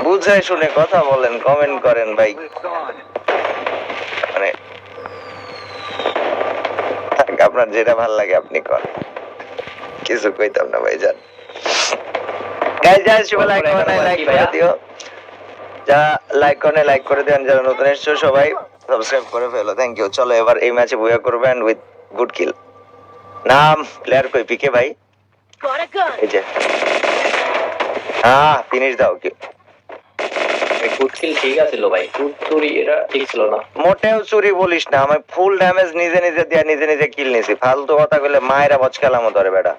বুঝাই শুনে কথা বলেন, কমেন্ট করেন ভাই। মানে থাক, আপনার যেটা ভালো লাগে আপনি করেন, কিছু কইতাম না ভাই জান। গাইস গাইস সবাই লাইক করে দিও, যা লাইক করে দেন, যারা নতুন এসেছো সবাই সাবস্ক্রাইব করে ফেলো। Thank you. চলো এবার এই ম্যাচে বুয়া করবেন উইথ গুড কিল। নাম প্লেয়ার কই? পিকে ভাই, এই যে হ্যাঁ ফিনিশ দাও। কি গুড কিল ঠিক আছিল ভাই, গুড চুরি এটা ঠিক ছিল না। মোটেও চুরি বলিস না, আমি ফুল ড্যামেজ নিজে নিজে দিয়া নিজে নিজে কিল নিছি। ফালতু কথা কইলে মায়েরা বচকালাম ধরে বেটা।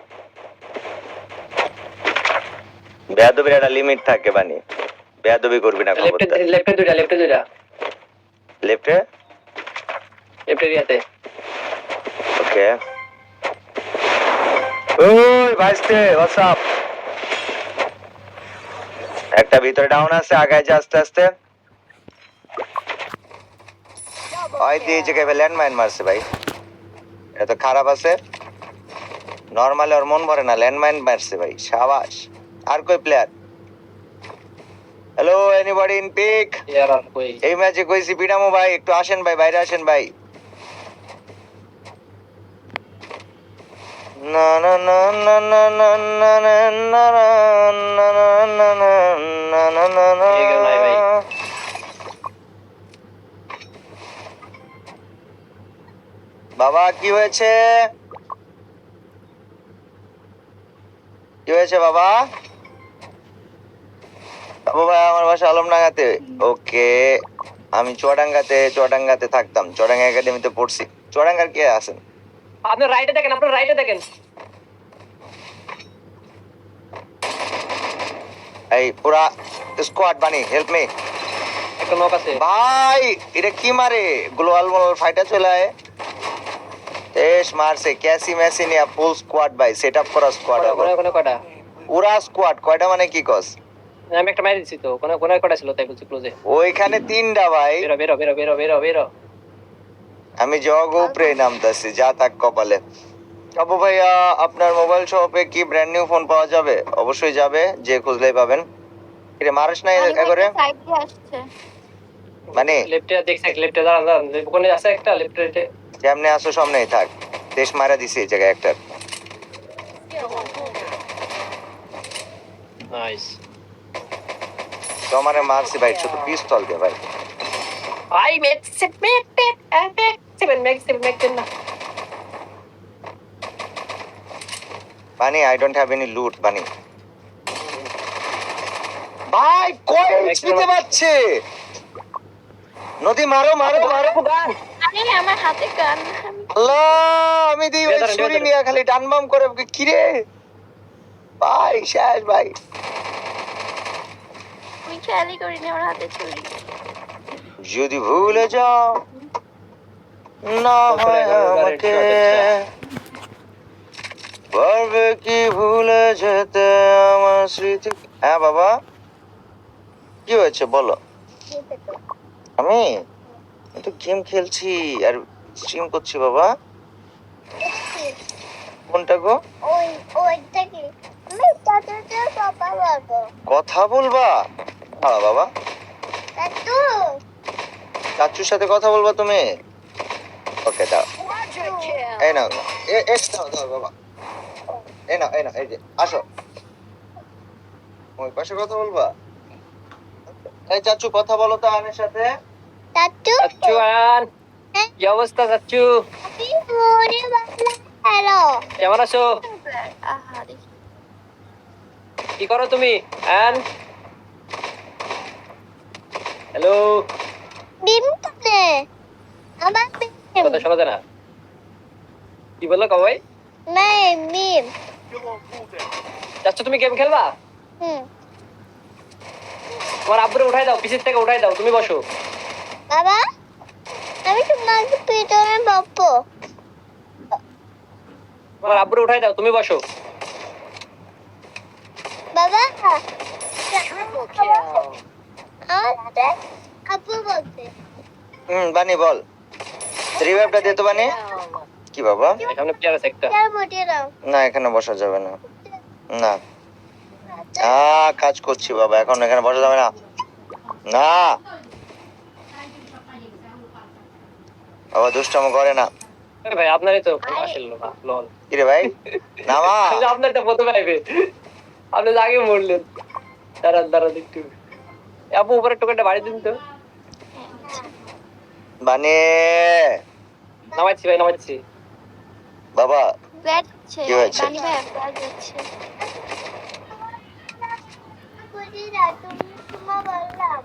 বেয়াদবির একটা লিমিট থাকে বানি, বেয়াদবি করবি না। লেফটে দুইটা লেফটে এরিয়াতে। ওকে ওই ভাইস্তে হোয়াটস আপ। একটা ভিতরে ডাউন আছে, আগায় যা আস্তে আস্তে। ওই দিয়ে এই জায়গায় ল্যান্ডমাইন মারছে ভাই, এটা তো খারাপ আছে। নরমালি ওর মন ভরে না, ল্যান্ডমাইন মারছে ভাই, শাবাশ। আর কই player? Hello anybody in pick? ইয়ার আর কই? এই ম্যাচে কইছি বিনামো ভাই, একটু আসেন ভাই, বাইরে আসেন ভাই। না না না না না না না না না না না না না না না না। এই গেল নাই ভাই। বাবা কি হয়েছে? কি হয়েছে বাবা? বাবু ভাই আমার বাসা আলমডাঙ্গাতে। ওকে, আমি চুয়াডাঙ্গাতে থাকতাম, চুয়াডাঙ্গা একাডেমিতে পড়ছি। চুয়াডাঙ্গার কে আছেন? আপনার রাইটে দেখেন। এই পুরা স্কোয়াড বানি, হেল্প মি। একটা নক আছে ভাই এটা কি মারে? গ্লোবাল ফাইটার চলে আয়। এস মারছে ক্যাসি মেসি নিয়া ফুল স্কোয়াড ভাই, সেটআপ করা স্কোয়াড হবে। কোনে কয়টা? পুরা স্কোয়াড। কয়টা মানে কি কস? আমি একটা মারি দিছি তো, কোনে কয়টা ছিল তাই বলছি ক্লোজে। ওইখানে তিনটা ভাই। বেরো। আমি জগ উপরে নামতাছি, যা তাক কপালে। আবু ভাইয়া আপনার মোবাইল শপে কি ব্র্যান্ড নিউ ফোন পাওয়া যাবে? অবশ্যই যাবে, যে খুঁজলেই পাবেন। এটা মারিস না একা করে সাইড দিয়ে আসছে। মানে লেফটে দেখছ, লেফটে দাঁড়ান, কোনে আছে একটা লেফটে। যেমনে আসো সামনেই থাক। দেশ মারা দিছে এই জায়গায় একটা। নাইস তোমারে মারছি ভাই, শুধু পিস্তল দিয়ে ভাই। ভাই ম্যাক্স না। বানি আই ডোন্ট হ্যাভ এনি লুট বানি। ভাই কই এইচপিতে পাচ্ছে? নদী মারো। আরে আমার হাতে গান। আল্লাহ, আমি দিই ওই ছুরি নিয়ে খালি টানবাম করে কি রে ভাই, শেষ ভাই। আমি খেয়ালই করিনি আমার হাতে ছুরি। যদি ভুলে যাও না হয় আমাকে, পারবে কি ভুলে যেতে আমার স্মৃতি। হ্যাঁ বাবা কি হয়েছে বলো? আমি একটু গেম খেলছি আর স্ট্রিম করছি বাবা। কোনটা গো? ওইটাকে আমি চাচাতে পাপা বলবো। কথা বলবা? হ্যাঁ বাবা, চাচু চাচুর সাথে কথা বলবা তুমি? ওকে দাও, এই নাও দাও বাবা, এই নাও এই যে আসো, ওই পাশে কথা বলবা। এই চাচু কথা বলো তো আনের সাথে। চাচু চাচু আন, কি অবস্থা চাচু? আমি ওরে বাবা হ্যালো কেমন আছো? আহা দেখি কি করো তুমি? অ্যান হ্যালো, ডিম তুলে আমার ডিম কথা শোনা যায় না। কি বললো কবাই? নাই ডিম যাচ্ছ তুমি গেম খেলবা? হুম তোমার আব্বুরে উঠাই দাও, পিছের থেকে উঠাই দাও, তুমি বসো। বাবা আমি তোমাকে পিটনে বাপ্পো তোমার আব্বুরে উঠাই দাও, তুমি বসো। বাবা আমাদের আপু বলতে বানি বল, রিভাইভটা দে তো বানি। কি বাবা? সামনে প্লেয়ার আছে একটা। চার বটিয়ে দাও না এখানে বসা যাবে না। না কাজ করছি বাবা, এখন এখানে বসা যাবে না। না বাবা দুষ্টামো করে না। আরে ভাই আপনারই তো আসল না লল। কিরে ভাই নামা। আপনারটা প্রথমে আইবে, আপনি তো আগে মরলেন। দাঁড়ান দাঁড়ান একটু, আপু উপরে টোকেনটা বাড়ি দিন তো। বানি নামাচ্ছি ভাই, নামাচ্ছি। বাবা ব্যাট কি হয়েছে? বানি ভাই ব্যাট যাচ্ছে তুমি তোমার বললাম